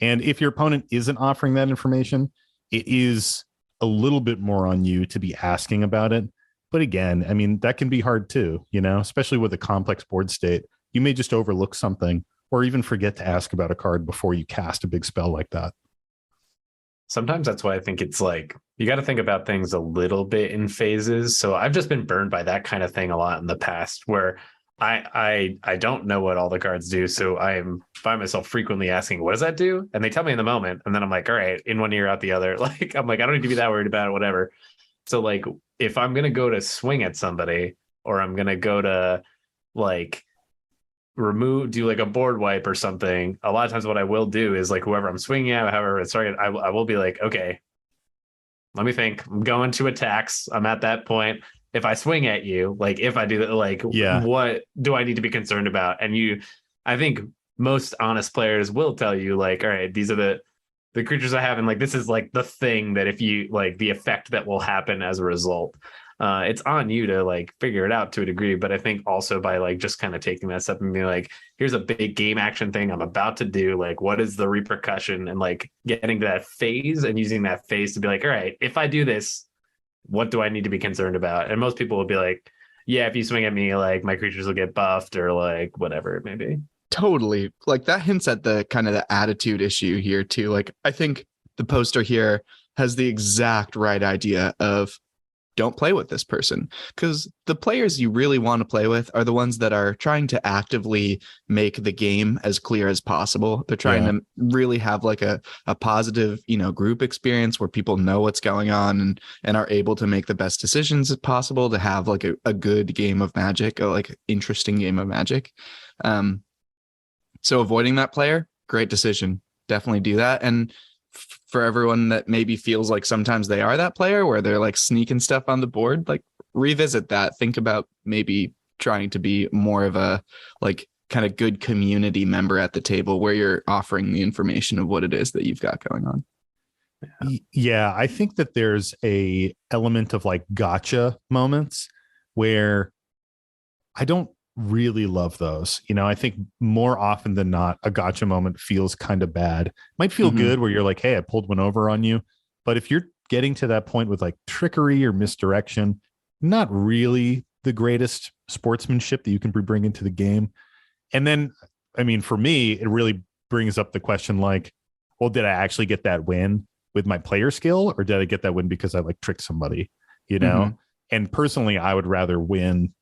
Speaker 1: And if your opponent isn't offering that information, it is a little bit more on you to be asking about it. But again, I mean, that can be hard too, especially with a complex board state. You may just overlook something or even forget to ask about a card before you cast a big spell like that.
Speaker 2: Sometimes that's why I think it's like you got to think about things a little bit in phases. So I've just been burned by that kind of thing a lot in the past where I don't know what all the cards do. So I find myself frequently asking, what does that do? And they tell me in the moment. And then I'm like, all right, in one ear, out the other. Like, I'm like, I don't need to be that worried about it, whatever. So like, if I'm going to go to swing at somebody or I'm going to go to like do like a board wipe or something, a lot of times what I will do is like whoever I'm swinging at, however it's targeted, I will be like, okay, let me think. I'm going to attacks. I'm at that point. If I swing at you, like if I do that, like what do I need to be concerned about? And I think most honest players will tell you like, all right, these are the creatures I have, and like this is like the thing that if you like the effect that will happen as a result. It's on you to like figure it out to a degree, but I think also by like just kind of taking that step and being like, here's a big game action thing I'm about to do, like what is the repercussion, and like getting to that phase and using that phase to be like, all right, if I do this, what do I need to be concerned about? And most people will be like, yeah, if you swing at me, like my creatures will get buffed or like whatever it may be.
Speaker 3: Totally. Like that hints at the kind of the attitude issue here too. Like I think the poster here has the exact right idea of don't play with this person, because the players you really want to play with are the ones that are trying to actively make the game as clear as possible. They're trying to really have like a positive, group experience where people know what's going on and are able to make the best decisions as possible to have like a good game of Magic, or like interesting game of Magic. So avoiding that player, great decision. Definitely do that. And for everyone that maybe feels like sometimes they are that player where they're like sneaking stuff on the board, like revisit that. Think about maybe trying to be more of a like kind of good community member at the table where you're offering the information of what it is that you've got going on.
Speaker 1: Yeah, I think that there's a element of like gotcha moments where I don't really love those. I think more often than not, a gotcha moment feels kind of bad. Might feel good where you're like, hey, I pulled one over on you. But if you're getting to that point with like trickery or misdirection, not really the greatest sportsmanship that you can bring into the game. And then, I mean, for me, it really brings up the question like, well, did I actually get that win with my player skill, or did I get that win because I like tricked somebody, And personally, I would rather win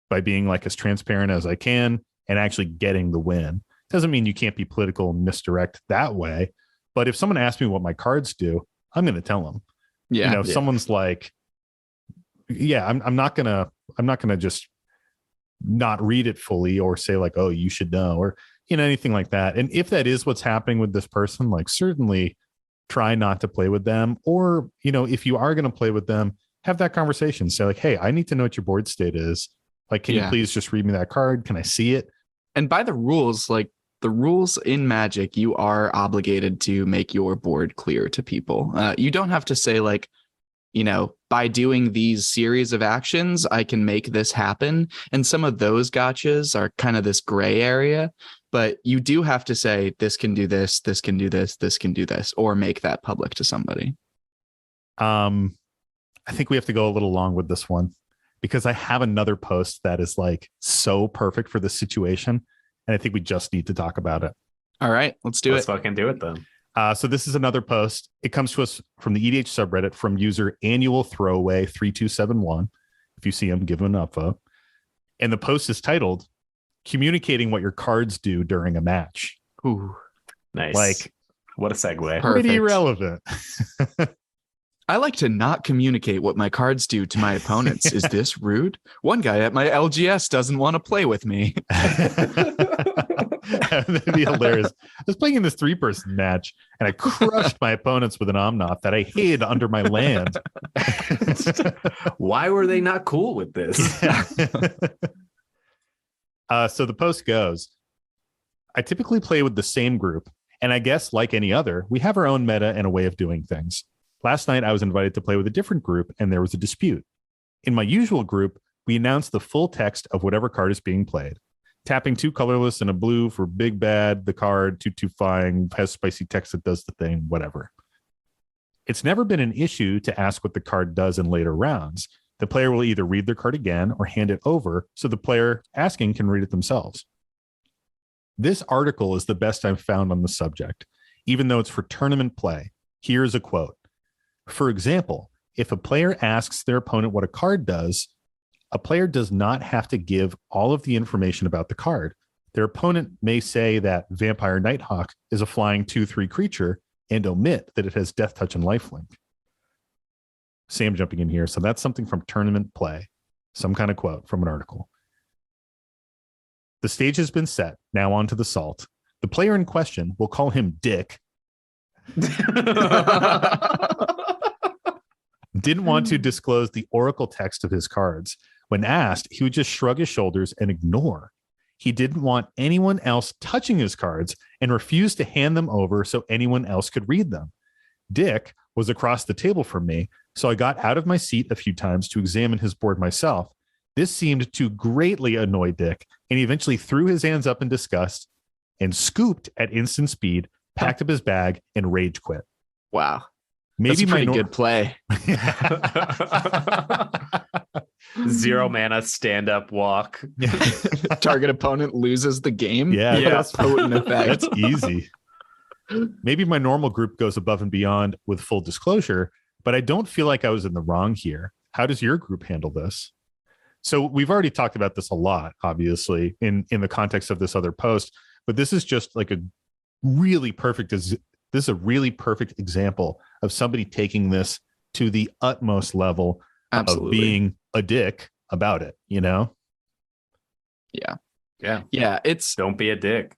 Speaker 1: by being like as transparent as I can and actually getting the win. Doesn't mean you can't be political and misdirect that way. But if someone asks me what my cards do, I'm going to tell them.
Speaker 3: Yeah.
Speaker 1: Someone's like, yeah, I'm not gonna just not read it fully or say like, oh, you should know, or anything like that. And if that is what's happening with this person, like certainly try not to play with them. Or if you are going to play with them, have that conversation. Say like, hey, I need to know what your board state is. Like, can you please just read me that card? Can I see it?
Speaker 3: And by the rules, like the rules in Magic, you are obligated to make your board clear to people. You don't have to say like, by doing these series of actions, I can make this happen. And some of those gotchas are kind of this gray area, but you do have to say, this can do this, this can do this, this can do this, or make that public to somebody.
Speaker 1: I think we have to go a little long with this one, because I have another post that is like so perfect for the situation. And I think we just need to talk about it.
Speaker 3: All right, let's do it.
Speaker 2: Let's fucking do it then.
Speaker 1: So this is another post. It comes to us from the EDH subreddit from user annual throwaway 3271. If you see him, give him an upvote. And the post is titled "Communicating What Your Cards Do During a Match."
Speaker 2: Ooh, nice.
Speaker 1: Like,
Speaker 2: what a segue.
Speaker 1: Pretty relevant.
Speaker 3: I like to not communicate what my cards do to my opponents. Is this rude? One guy at my LGS doesn't want to play with me.
Speaker 1: That'd be hilarious. I was playing in this 3-person match and I crushed my opponents with an Omnath that I hid under my land.
Speaker 2: Why were they not cool with this?
Speaker 1: So the post goes, I typically play with the same group, and I guess like any other, we have our own meta and a way of doing things. Last night, I was invited to play with a different group, and there was a dispute. In my usual group, we announced the full text of whatever card is being played. Tapping 2 colorless and a blue for big bad, the card, 2/2 flying, has spicy text that does the thing, whatever. It's never been an issue to ask what the card does in later rounds. The player will either read their card again or hand it over so the player asking can read it themselves. This article is the best I've found on the subject, even though it's for tournament play. Here's a quote. For example, if a player asks their opponent what a card does, a player does not have to give all of the information about the card. Their opponent may say that Vampire Nighthawk is a flying 2/3 creature and omit that it has Death Touch and Lifelink. Sam jumping in here. So that's something from tournament play. Some kind of quote from an article. The stage has been set. Now on to the salt. The player in question, we'll call him Dick, didn't want to disclose the oracle text of his cards. When asked, he would just shrug his shoulders and ignore. He didn't want anyone else touching his cards and refused to hand them over so anyone else could read them. Dick was across the table from me, so I got out of my seat a few times to examine his board myself. This seemed to greatly annoy Dick, and he eventually threw his hands up in disgust and scooped at instant speed, packed up his bag, and rage quit.
Speaker 3: Wow.
Speaker 1: Maybe
Speaker 3: That's a pretty good play.
Speaker 2: 0 mana stand-up walk.
Speaker 3: Target opponent loses the game.
Speaker 1: Yeah.
Speaker 3: That's potent effect.
Speaker 1: That's easy. Maybe my normal group goes above and beyond with full disclosure, but I don't feel like I was in the wrong here. How does your group handle this? So we've already talked about this a lot, obviously, in the context of this other post, but this is just like a really perfect example of somebody taking this to the utmost level
Speaker 3: Absolutely.
Speaker 1: of being a dick about it, you know?
Speaker 3: Yeah.
Speaker 2: Yeah.
Speaker 3: Yeah. It's
Speaker 2: Don't be a dick.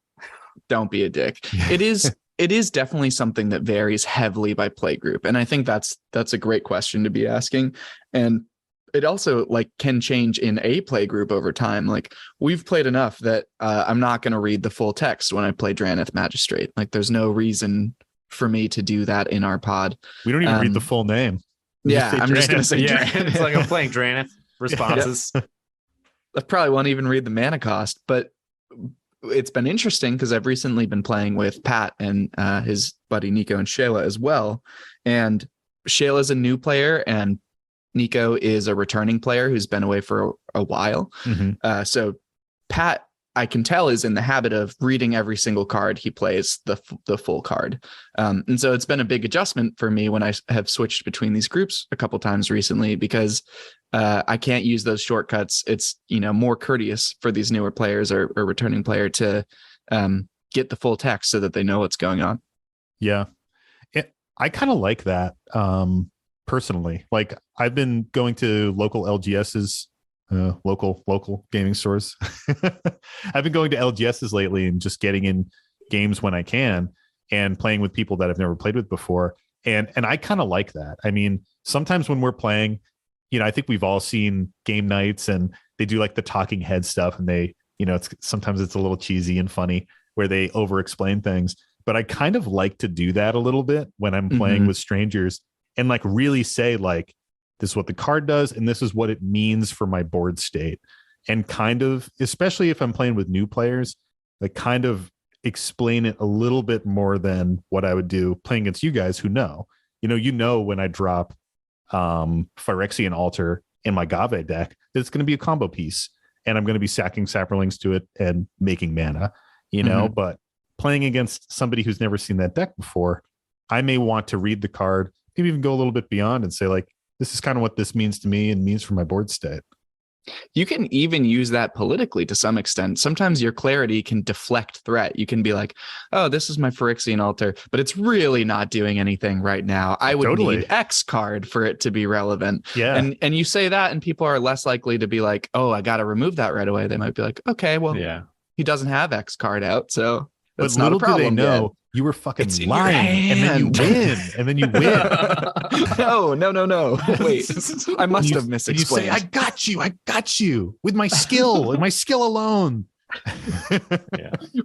Speaker 3: don't be a dick. It is definitely something that varies heavily by play group. And I think that's a great question to be asking. And it also like can change in a play group over time. Like we've played enough that I'm not going to read the full text when I play Draneth Magistrate. Like there's no reason for me to do that in our pod.
Speaker 1: We don't even read the full name. We
Speaker 3: Yeah, I'm just going to say
Speaker 2: Yeah,
Speaker 3: Draneth.
Speaker 2: it's like I'm playing Draneth responses.
Speaker 3: I probably won't even read the mana cost, but it's been interesting because I've recently been playing with Pat and his buddy Nico and Shayla as well. And Shayla's a new player and Nico is a returning player who's been away for a while.
Speaker 1: Mm-hmm.
Speaker 3: So Pat, I can tell, is in the habit of reading every single card he plays, the full card. And so it's been a big adjustment for me when I have switched between these groups a couple times recently because I can't use those shortcuts. It's, more courteous for these newer players or returning player to get the full text so that they know what's going on.
Speaker 1: Yeah. I kind of like that personally. Like I've been going to local LGSs, local gaming stores. I've been going to LGSs lately and just getting in games when I can and playing with people that I've never played with before. And I kind of like that. I mean, sometimes when we're playing, I think we've all seen game nights and they do like the talking head stuff and they, sometimes it's a little cheesy and funny where they over explain things. But I kind of like to do that a little bit when I'm playing with strangers and like really say like, this is what the card does and this is what it means for my board state. And kind of, especially if I'm playing with new players, like kind of explain it a little bit more than what I would do playing against you guys who know. When I drop Phyrexian Altar in my Gave deck, that it's going to be a combo piece and I'm going to be sacking Saprolings to it and making mana, but playing against somebody who's never seen that deck before, I may want to read the card, maybe even go a little bit beyond and say like, this is kind of what this means to me and means for my board state.
Speaker 3: You can even use that politically to some extent. Sometimes your clarity can deflect threat. You can be like, oh, this is my Phyrexian Altar, but it's really not doing anything right now. I would need X card for it to be relevant.
Speaker 1: Yeah.
Speaker 3: And you say that and people are less likely to be like, oh, I got to remove that right away. They might be like, okay, well, he doesn't have X card out. So that's not a problem.
Speaker 1: Do they know you were fucking lying and then you win and then you win.
Speaker 3: No. Wait, I must have misexplained.
Speaker 1: You say, I got you with my skill and my skill alone.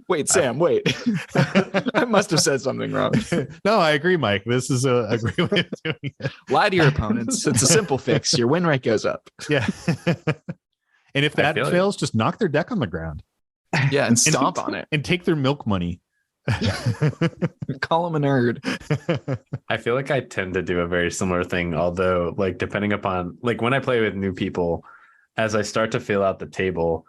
Speaker 3: Wait, Sam, wait. I must have said something wrong.
Speaker 1: No, I agree, Mike. This is a great way of doing it.
Speaker 3: Lie to your opponents. It's a simple fix. Your win rate goes up.
Speaker 1: Yeah. And if that fails, just knock their deck on the ground.
Speaker 3: Yeah, and stomp on it.
Speaker 1: And take their milk money.
Speaker 3: Call him a nerd.
Speaker 2: I feel like I tend to do a very similar thing, although like depending upon like when I play with new people, as I start to fill out the table,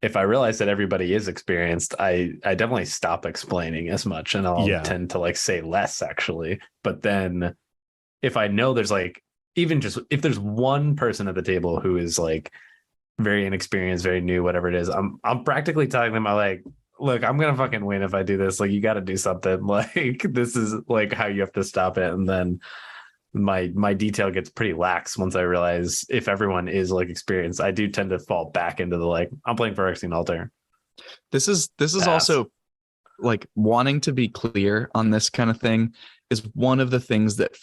Speaker 2: if I realize that everybody is experienced, I definitely stop explaining as much and I'll tend to like say less actually. But then if I know there's like even just if there's one person at the table who is like very inexperienced, very new, whatever it is, I'm practically telling them I like, look, I'm gonna fucking win if I do this. Like you gotta do something. Like this is like how you have to stop it. And then my detail gets pretty lax once I realize if everyone is like experienced. I do tend to fall back into the like I'm playing Phyrexian Altar.
Speaker 3: This is also like wanting to be clear on this kind of thing is one of the things that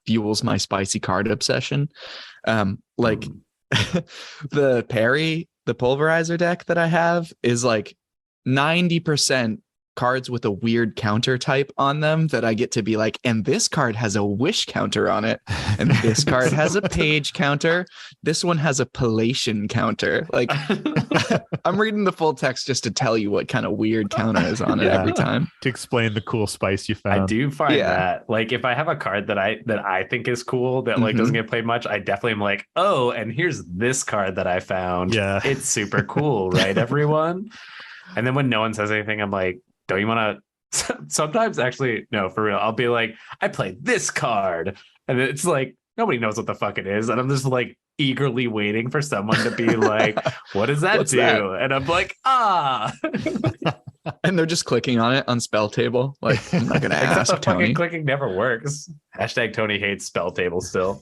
Speaker 3: fuels my spicy card obsession. The parry, the pulverizer deck that I have is like 90% cards with a weird counter type on them that I get to be like, and this card has a wish counter on it, and this card has a page counter. This one has a palatian counter. Like I'm reading the full text just to tell you what kind of weird counter is on it every time.
Speaker 1: To explain the cool spice you found.
Speaker 2: I do find that like if I have a card that I think is cool that like doesn't get played much, I definitely am like, oh, and here's this card that I found.
Speaker 1: Yeah.
Speaker 2: It's super cool, right, everyone? And then when no one says anything, I'm like, don't you want to? Sometimes, actually, no, for real. I'll be like, I played this card, and it's like nobody knows what the fuck it is, and I'm just like eagerly waiting for someone to be like, "What does that do?" That? And I'm like, "Ah."
Speaker 3: And they're just clicking on it on spell table. Like, I'm not gonna ask Tony.
Speaker 2: Fucking clicking never works. Hashtag Tony hates spell table still.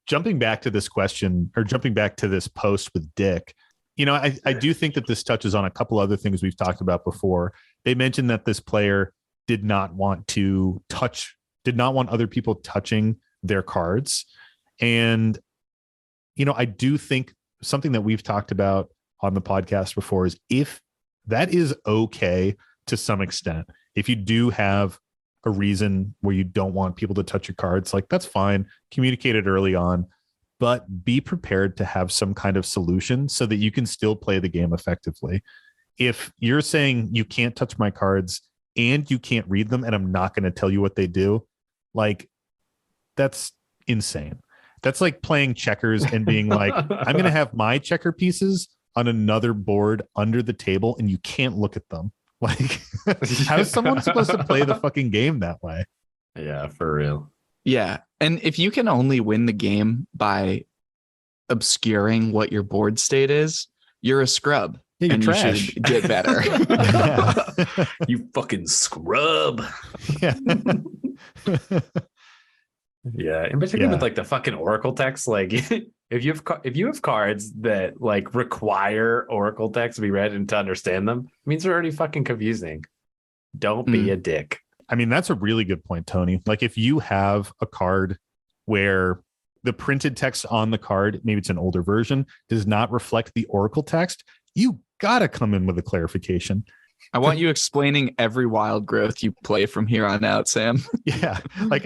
Speaker 1: Jumping back to this question, or jumping back to this post with Dick. You know, I do think that this touches on a couple other things we've talked about before. They mentioned that this player did not want other people touching their cards. And, you know, I do think something that we've talked about on the podcast before is if that is okay to some extent, if you do have a reason where you don't want people to touch your cards, like that's fine. Communicate it early on. But be prepared to have some kind of solution so that you can still play the game effectively. If you're saying you can't touch my cards and you can't read them and I'm not going to tell you what they do, like that's insane. That's like playing checkers and being like, I'm going to have my checker pieces on another board under the table and you can't look at them. Like, how is someone supposed to play the fucking game that way?
Speaker 2: Yeah, for real.
Speaker 3: Yeah. And if you can only win the game by obscuring what your board state is, you're a scrub.
Speaker 1: Yeah, you're
Speaker 3: and
Speaker 1: trash.
Speaker 3: You should get better.
Speaker 2: You fucking scrub.
Speaker 1: Yeah.
Speaker 2: Yeah. In particular with like the fucking Oracle text, like if you have cards that like require Oracle text to be read and to understand them, it means they're already fucking confusing. Don't be a dick.
Speaker 1: I mean, that's a really good point, Tony. Like if you have a card where the printed text on the card, maybe it's an older version, does not reflect the Oracle text, you got to come in with a clarification.
Speaker 3: I want you explaining every wild growth you play from here on out, Sam.
Speaker 1: Yeah. Like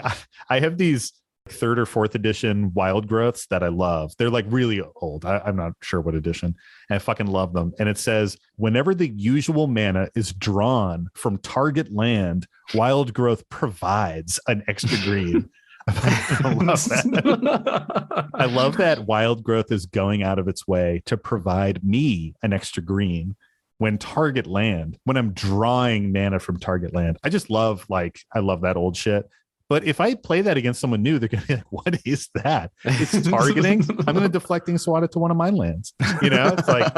Speaker 1: I have these 3rd or 4th edition wild growths that I love. They're like really old. I'm not sure what edition. And I fucking love them. And it says, whenever the usual mana is drawn from target land, wild growth provides an extra green. I love that. I love that wild growth is going out of its way to provide me an extra green when I'm drawing mana from target land. I just love, I love that old shit. But if I play that against someone new, they're going to be like, what is that? It's targeting. I'm going to deflecting swat it to one of my lands. You know, it's like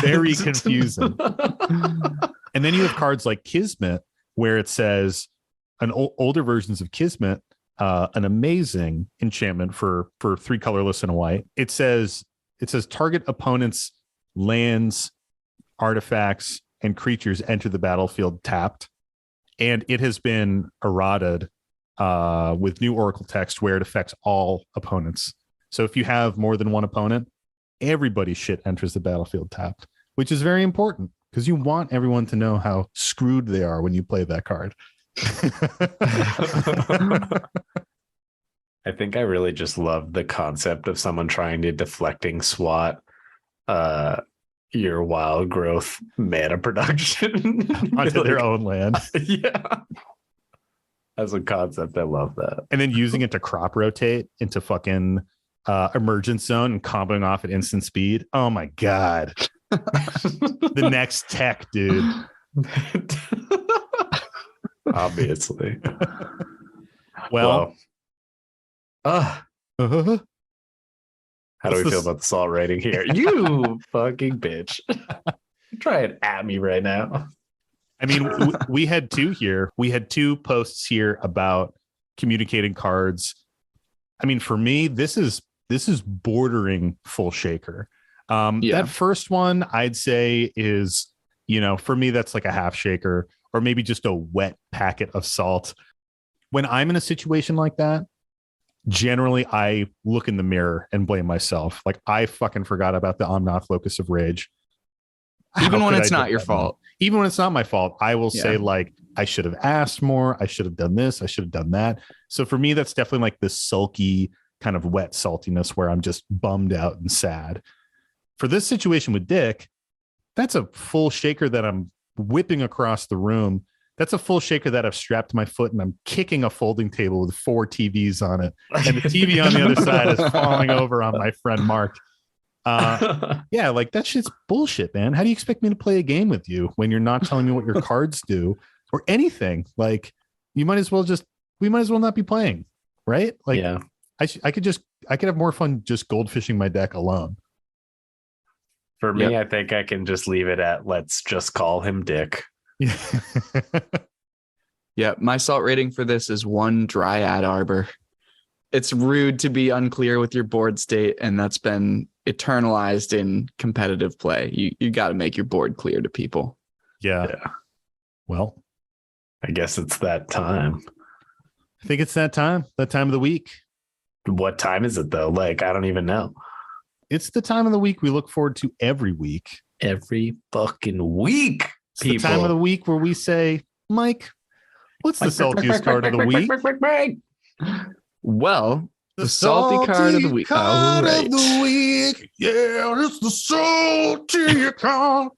Speaker 1: very confusing. And then you have cards like Kismet, where it says older versions of Kismet, an amazing enchantment for 3 colorless and a white. It says target opponent's lands, artifacts, and creatures enter the battlefield tapped. And it has been errated with new Oracle text where it affects all opponents. So if you have more than one opponent, everybody's shit enters the battlefield tapped, which is very important because you want everyone to know how screwed they are when you play that card.
Speaker 2: I think I really just love the concept of someone trying to deflecting swat your wild growth mana production
Speaker 1: onto their own land.
Speaker 2: Yeah. As a concept, I love that.
Speaker 1: And then using it to crop rotate into fucking emergence zone and comboing off at instant speed. Oh my God. The next tech, dude.
Speaker 2: Obviously.
Speaker 1: Well,
Speaker 2: how do we feel about the salt rating here? You fucking bitch. Try it at me right now.
Speaker 1: I mean, we had two here. We had two posts here about communicating cards. I mean, for me, this is bordering full shaker. That first one, I'd say is, for me, that's like a half shaker or maybe just a wet packet of salt. When I'm in a situation like that, generally I look in the mirror and blame myself. Like, I fucking forgot about the Omnath Locus of Rage.
Speaker 3: Even when it's not your fault.
Speaker 1: Even when it's not my fault, I will say, like, I should have asked more. I should have done this. I should have done that. So for me, that's definitely like this sulky kind of wet saltiness where I'm just bummed out and sad. For this situation with Dick, that's a full shaker that I'm whipping across the room. That's a full shaker that I've strapped to my foot and I'm kicking a folding table with 4 TVs on it. And the TV on the other side is falling over on my friend Mark. Yeah, like that shit's bullshit, man. How do you expect me to play a game with you when you're not telling me what your cards do or anything? Like, we might as well not be playing, right? Like,
Speaker 2: yeah.
Speaker 1: I could have more fun just goldfishing my deck alone.
Speaker 2: For me, I think I can just leave it at let's just call him Dick.
Speaker 3: Yeah, my salt rating for this is 1 Dryad Arbor. It's rude to be unclear with your board state, and that's been eternalized in competitive play. You got to make your board clear to people.
Speaker 1: Yeah. Well,
Speaker 2: I guess it's that time.
Speaker 1: I think it's that time of the week.
Speaker 2: What time is it though? Like, I don't even know.
Speaker 1: It's the time of the week we look forward to every week.
Speaker 2: Every fucking week.
Speaker 1: It's the time of the week where we say, Mike, what's the saltiest card of the week?
Speaker 3: Well, the salty card of the week.
Speaker 1: Card of the week. Yeah, it's the salty card of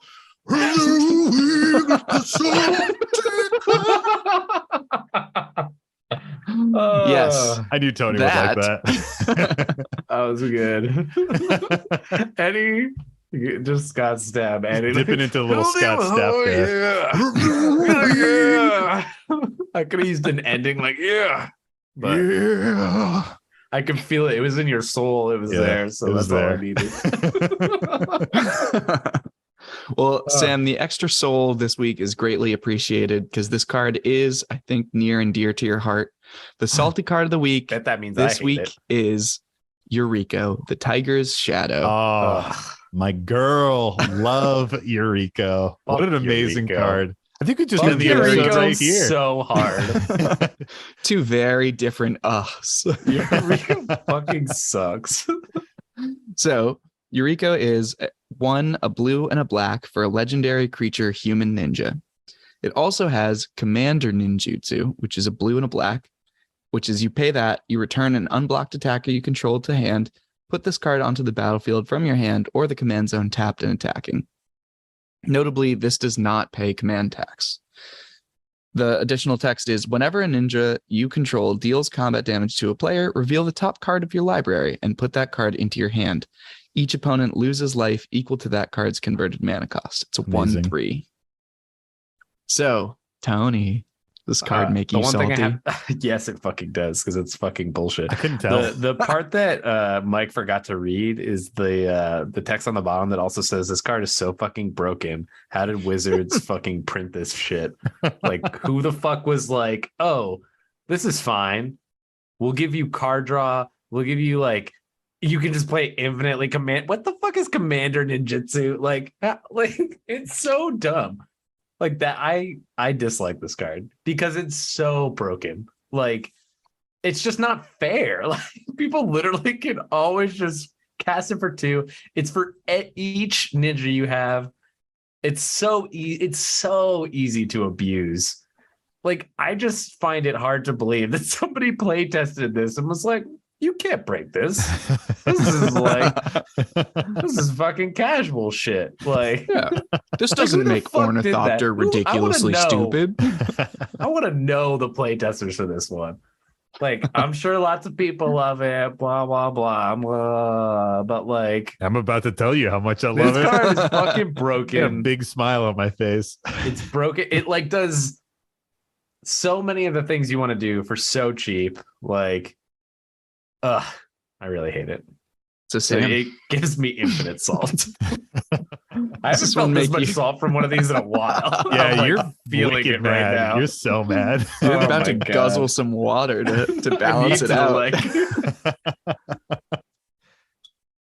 Speaker 1: the week. It's the salty card.
Speaker 3: Yes,
Speaker 1: I knew Tony would like that.
Speaker 2: That was good. Eddie just got stabbed. Eddie
Speaker 1: dipping into a little Scott Stapp there.
Speaker 2: Yeah. I could have used an ending like but I could feel it. It was in your soul. It was there. So that's all I needed.
Speaker 3: Well, Sam, the extra soul this week is greatly appreciated because this card is, I think, near and dear to your heart. The salty card of the week
Speaker 2: that means
Speaker 3: this week is Eureka, the Tiger's Shadow.
Speaker 1: Oh, my girl. Love Eureka. What an amazing card. I think we just did the episode right here.
Speaker 2: So hard.
Speaker 3: 2 very different
Speaker 2: Eureka fucking sucks.
Speaker 3: So Eureka is 1, a blue and a black for a legendary creature human ninja. It also has Commander Ninjutsu, which is a blue and a black, which is you pay that, you return an unblocked attacker you control to hand, put this card onto the battlefield from your hand or the command zone tapped and attacking. Notably, this does not pay command tax. The additional text is, whenever a ninja you control deals combat damage to a player, reveal the top card of your library and put that card into your hand. Each opponent loses life equal to that card's converted mana cost. It's a 1/3. So, Tony, this card make you salty?
Speaker 2: Yes, it fucking does, because it's fucking bullshit.
Speaker 1: I couldn't tell.
Speaker 2: The part that Mike forgot to read is the text on the bottom that also says, this card is so fucking broken. How did Wizards fucking print this shit? Like, who the fuck was like, oh, this is fine. We'll give you card draw. We'll give you, like, you can just play infinitely command. What the fuck is Commander Ninjutsu? Like it's so dumb. Like that, I dislike this card because it's so broken. Like, it's just not fair. Like, people literally can always just cast it for 2. It's for each ninja you have. It's so easy to abuse. Like, I just find it hard to believe that somebody play tested this and was like, you can't break this. This is like, this is fucking casual shit. Like,
Speaker 3: Yeah. This
Speaker 2: who
Speaker 3: doesn't
Speaker 2: the
Speaker 3: make
Speaker 2: fuck did that?
Speaker 3: Ornithopter
Speaker 2: Who- I wanna
Speaker 3: ridiculously
Speaker 2: know.
Speaker 3: stupid.
Speaker 2: I want to know the playtesters for this one. Like, I'm sure lots of people love it, blah, blah, blah, blah. But like,
Speaker 1: I'm about to tell you how much I
Speaker 2: this
Speaker 1: love it.
Speaker 2: card is fucking
Speaker 1: Get a
Speaker 2: broken.
Speaker 1: big smile on my face.
Speaker 2: It's broken. It like does so many of the things you want to do for so cheap. Like, I really hate it.
Speaker 3: So Sam,
Speaker 2: It gives me infinite salt. I haven't
Speaker 3: this
Speaker 2: felt
Speaker 3: one
Speaker 2: this
Speaker 3: make
Speaker 2: much
Speaker 3: you-
Speaker 2: salt from one of these in a while.
Speaker 1: Yeah,
Speaker 2: I'm, like,
Speaker 1: you're
Speaker 2: feeling
Speaker 1: wicked
Speaker 2: it
Speaker 1: mad.
Speaker 2: right now.
Speaker 1: You're so mad.
Speaker 3: you're
Speaker 2: Oh
Speaker 3: about
Speaker 2: my
Speaker 3: to
Speaker 2: God.
Speaker 3: guzzle some water to
Speaker 2: I
Speaker 3: balance
Speaker 2: need
Speaker 3: it
Speaker 2: to,
Speaker 3: out.
Speaker 2: like-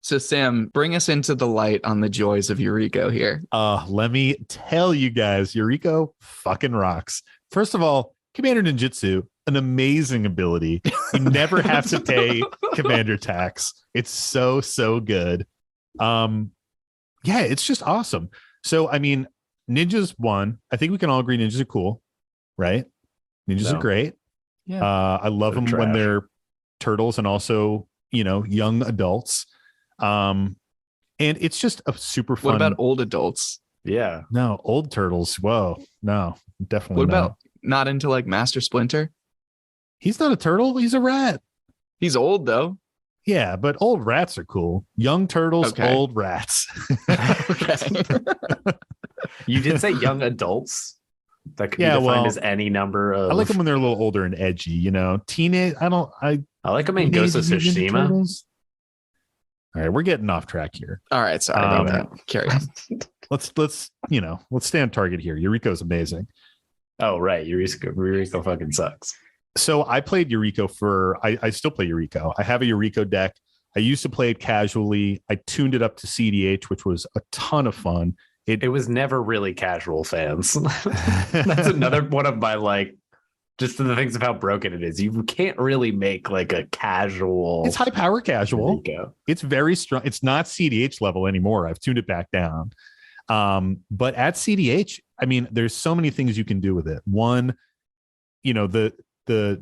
Speaker 3: So Sam, bring us into the light on the joys of Eureka here.
Speaker 1: Let me tell you guys, Yuriko fucking rocks. First of all, Commander Ninjutsu, an amazing ability. You never have to pay commander tax. It's so good. Yeah, it's just awesome. So I mean, ninjas won. I think we can all agree ninjas are cool, right? Ninjas
Speaker 2: No.
Speaker 1: are great.
Speaker 3: Yeah.
Speaker 1: I love
Speaker 2: They're
Speaker 1: them when
Speaker 2: trash.
Speaker 1: they're turtles and also, young adults. And it's just a super fun.
Speaker 3: What about old adults?
Speaker 2: Yeah.
Speaker 1: No, old turtles? Whoa, no, definitely
Speaker 3: What
Speaker 1: not.
Speaker 3: about not into like Master Splinter?
Speaker 1: He's not a turtle. He's a rat.
Speaker 3: He's old though.
Speaker 1: Yeah, but old rats are cool. Young turtles,
Speaker 3: Okay.
Speaker 1: old rats.
Speaker 3: Okay.
Speaker 2: You did say young adults. That could
Speaker 1: Yeah,
Speaker 2: be defined
Speaker 1: well,
Speaker 2: as any number of.
Speaker 1: I like them when they're a little older and edgy. Teenage. I
Speaker 2: like them in Ghost of
Speaker 1: Teenage Ninja
Speaker 2: Tsushima.
Speaker 1: Turtles? All right, we're getting off track here.
Speaker 3: All right, sorry about that. Carry on.
Speaker 1: Let's stay on target here. Yuriko's amazing.
Speaker 2: Oh, right. Eureka fucking sucks.
Speaker 1: So I played Yuriko I still play Yuriko. I have a Yuriko deck. I used to play it casually. I tuned it up to CDH, which was a ton of fun.
Speaker 2: It was never really casual fans. That's another one of my just the things of how broken it is. You can't really make like a casual.
Speaker 1: It's high power casual.
Speaker 2: Eureka.
Speaker 1: It's very strong. It's not CDH level anymore. I've tuned it back down. But at CDH, I mean, there's so many things you can do with it. One, the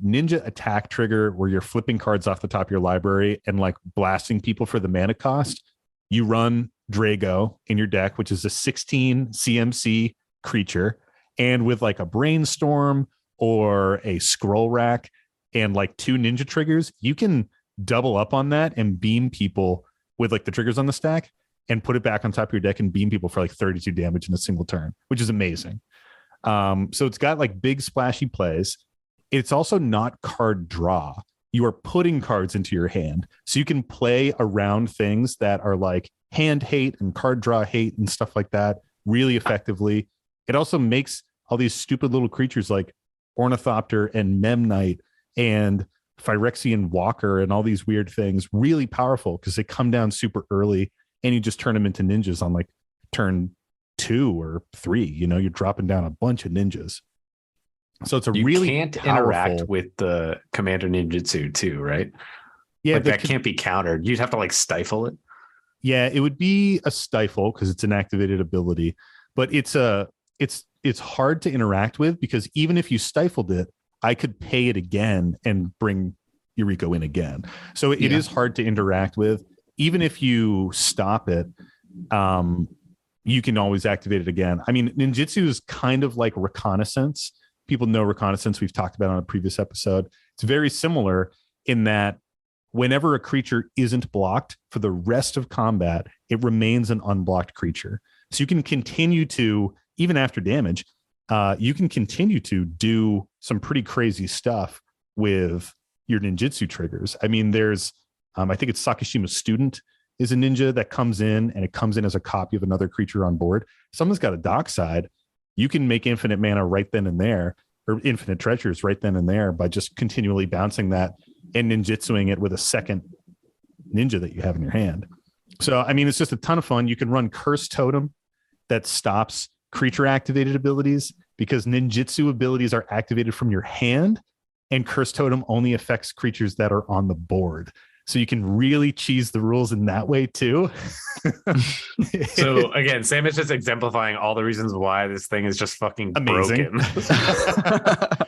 Speaker 1: ninja attack trigger where you're flipping cards off the top of your library and like blasting people for the mana cost. You run Drago in your deck, which is a 16 CMC creature, and with like a brainstorm or a scroll rack and like 2 ninja triggers, you can double up on that and beam people with like the triggers on the stack and put it back on top of your deck and beam people for like 32 damage in a single turn, which is amazing. So it's got like big splashy plays. It's also not card draw. You are putting cards into your hand. So you can play around things that are like hand hate and card draw hate and stuff like that really effectively. It also makes all these stupid little creatures like Ornithopter and Memnite and Phyrexian Walker and all these weird things really powerful because they come down super early and you just turn them into ninjas on like turn 2 or 3. You're dropping down a bunch of ninjas. So it's
Speaker 2: You
Speaker 1: really
Speaker 2: can't
Speaker 1: powerful.
Speaker 2: interact with the Commander Ninjutsu too, right?
Speaker 1: Yeah,
Speaker 2: That can't be countered. You'd have to like stifle it.
Speaker 1: Yeah, it would be a stifle because it's an activated ability, but it's hard to interact with because even if you stifled it, I could pay it again and bring Yuriko in again. So it is hard to interact with. Even if you stop it, you can always activate it again. I mean, ninjutsu is kind of like reconnaissance. People know reconnaissance. We've talked about it on a previous episode. It's very similar in that whenever a creature isn't blocked for the rest of combat, it remains an unblocked creature. So you can continue to, even after damage, you can continue to do some pretty crazy stuff with your ninjutsu triggers. I mean, there's, I think it's Sakashima's Student is a ninja that comes in and it comes in as a copy of another creature on board. Someone's got a dockside. You can make infinite mana right then and there, or infinite treasures right then and there by just continually bouncing that and ninjutsuing it with a second ninja that you have in your hand. So, I mean, it's just a ton of fun. You can run Curse Totem that stops creature activated abilities because ninjutsu abilities are activated from your hand and Curse Totem only affects creatures that are on the board. So you can really cheese the rules in that way too.
Speaker 2: So again, Sam is just exemplifying all the reasons why this thing is just fucking
Speaker 1: Amazing.
Speaker 2: broken.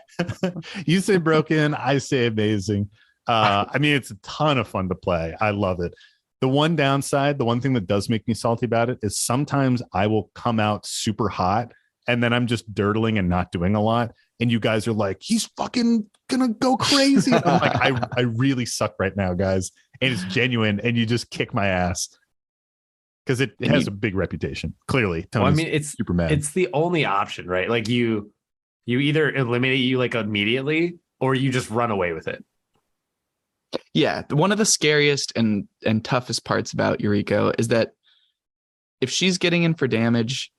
Speaker 1: You say broken, I say amazing. I mean, it's a ton of fun to play. I love it. The one downside, the one thing that does make me salty about it is sometimes I will come out super hot and then I'm just dirtling and not doing a lot. And you guys are like, he's fucking gonna go crazy. And I'm like, I really suck right now, guys. And it's genuine. And you just kick my ass because it has a big reputation. Clearly, Tony's
Speaker 2: well, I mean, it's
Speaker 1: super mad.
Speaker 2: It's the only option, right? Like you either eliminate you like immediately or you just run away with it.
Speaker 3: Yeah, one of the scariest and toughest parts about Yuriko is that if she's getting in for damage,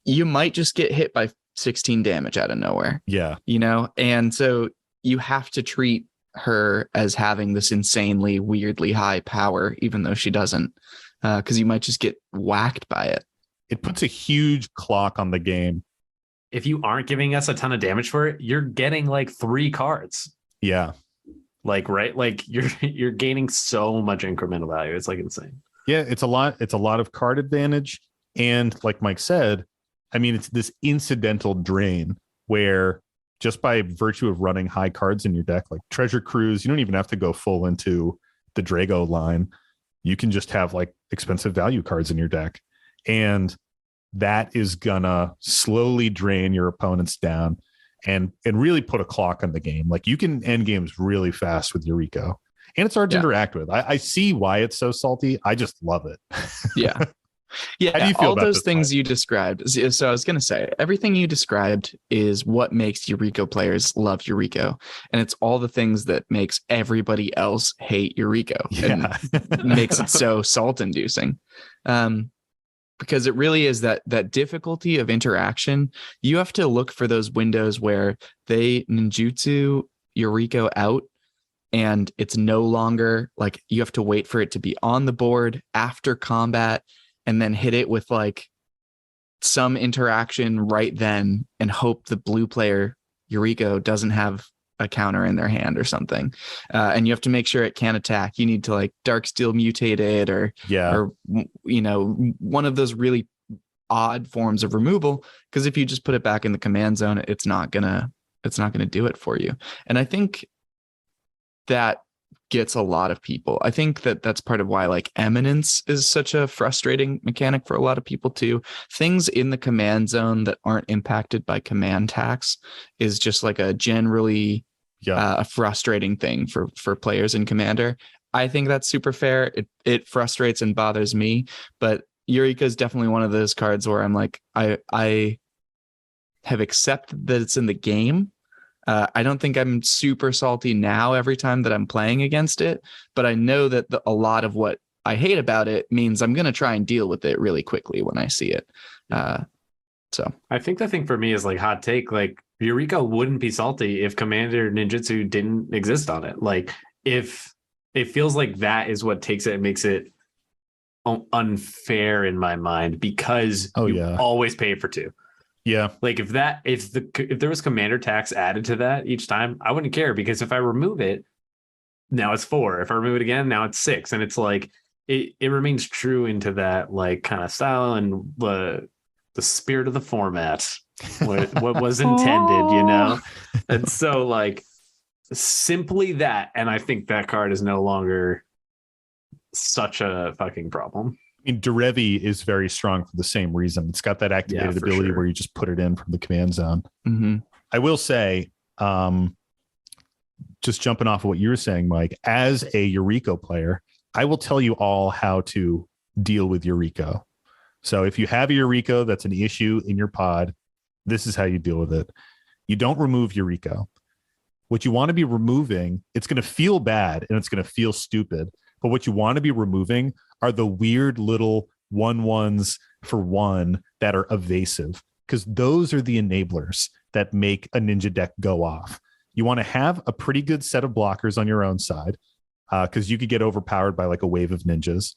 Speaker 3: you might just get hit by 16 damage out of nowhere.
Speaker 1: Yeah.
Speaker 3: You know, and so you have to treat her as having this insanely weirdly high power, even though she doesn't, because you might just get whacked by it.
Speaker 1: It puts a huge clock on the game.
Speaker 2: If you aren't giving us a ton of damage for it, you're getting like 3 cards.
Speaker 1: Yeah.
Speaker 2: Like, right? Like you're gaining so much incremental value. It's like insane.
Speaker 1: Yeah, it's a lot of card advantage. And like Mike said, I mean, it's this incidental drain where just by virtue of running high cards in your deck, like Treasure Cruise, you don't even have to go full into the Drago line. You can just have like expensive value cards in your deck. And that is gonna slowly drain your opponents down and really put a clock on the game. Like you can end games really fast with Yuriko. And it's hard to interact with. I see why it's so salty. I just love it.
Speaker 3: Yeah. Yeah,
Speaker 1: how do you feel
Speaker 3: all
Speaker 1: about
Speaker 3: those
Speaker 1: this
Speaker 3: things
Speaker 1: fight?
Speaker 3: you described. So I was going to say, everything you described is what makes Yuriko players love Yuriko. And it's all the things that makes everybody else hate Yuriko and makes it so salt-inducing. Because it really is that difficulty of interaction. You have to look for those windows where they ninjutsu Yuriko out, and it's no longer like you have to wait for it to be on the board after combat and then hit it with like some interaction right then and hope the blue player Yuriko doesn't have a counter in their hand or something. And you have to make sure it can attack. You need to like Darksteel mutate it or you know, one of those really odd forms of removal. Because if you just put it back in the command zone, it's not gonna do it for you. And I think that gets a lot of people. I think that's part of why like Eminence is such a frustrating mechanic for a lot of people too. Things in the command zone that aren't impacted by command tax is just like a generally a frustrating thing for players in Commander. I think that's super fair. It frustrates and bothers me, but Eureka is definitely one of those cards where I'm like, I have accepted that it's in the game. I don't think I'm super salty now every time that I'm playing against it, but I know that a lot of what I hate about it means I'm going to try and deal with it really quickly when I see it. So
Speaker 2: I think the thing for me is like hot take, like Eureka wouldn't be salty if Commander Ninjutsu didn't exist on it. Like if it feels like that is what takes it and makes it unfair in my mind because you always pay for 2.
Speaker 1: Yeah.
Speaker 2: Like if there was commander tax added to that each time, I wouldn't care because if I remove it, now it's 4. If I remove it again, now it's 6. And it's like it remains true into that like kind of style and the spirit of the format, what was intended, you know? And so like simply that, and I think that card is no longer such a fucking problem.
Speaker 1: I mean, Derevi is very strong for the same reason. It's got that activated ability where you just put it in from the command zone.
Speaker 3: Mm-hmm.
Speaker 1: I will say, just jumping off of what you were saying, Mike, as a Yuriko player, I will tell you all how to deal with Yuriko. So if you have a Yuriko that's an issue in your pod, this is how you deal with it. You don't remove Yuriko. What you want to be removing, it's going to feel bad and it's going to feel stupid. But what you want to be removing are the weird little 1/1s for 1 that are evasive, because those are the enablers that make a ninja deck go off. You want to have a pretty good set of blockers on your own side, because you could get overpowered by like a wave of ninjas.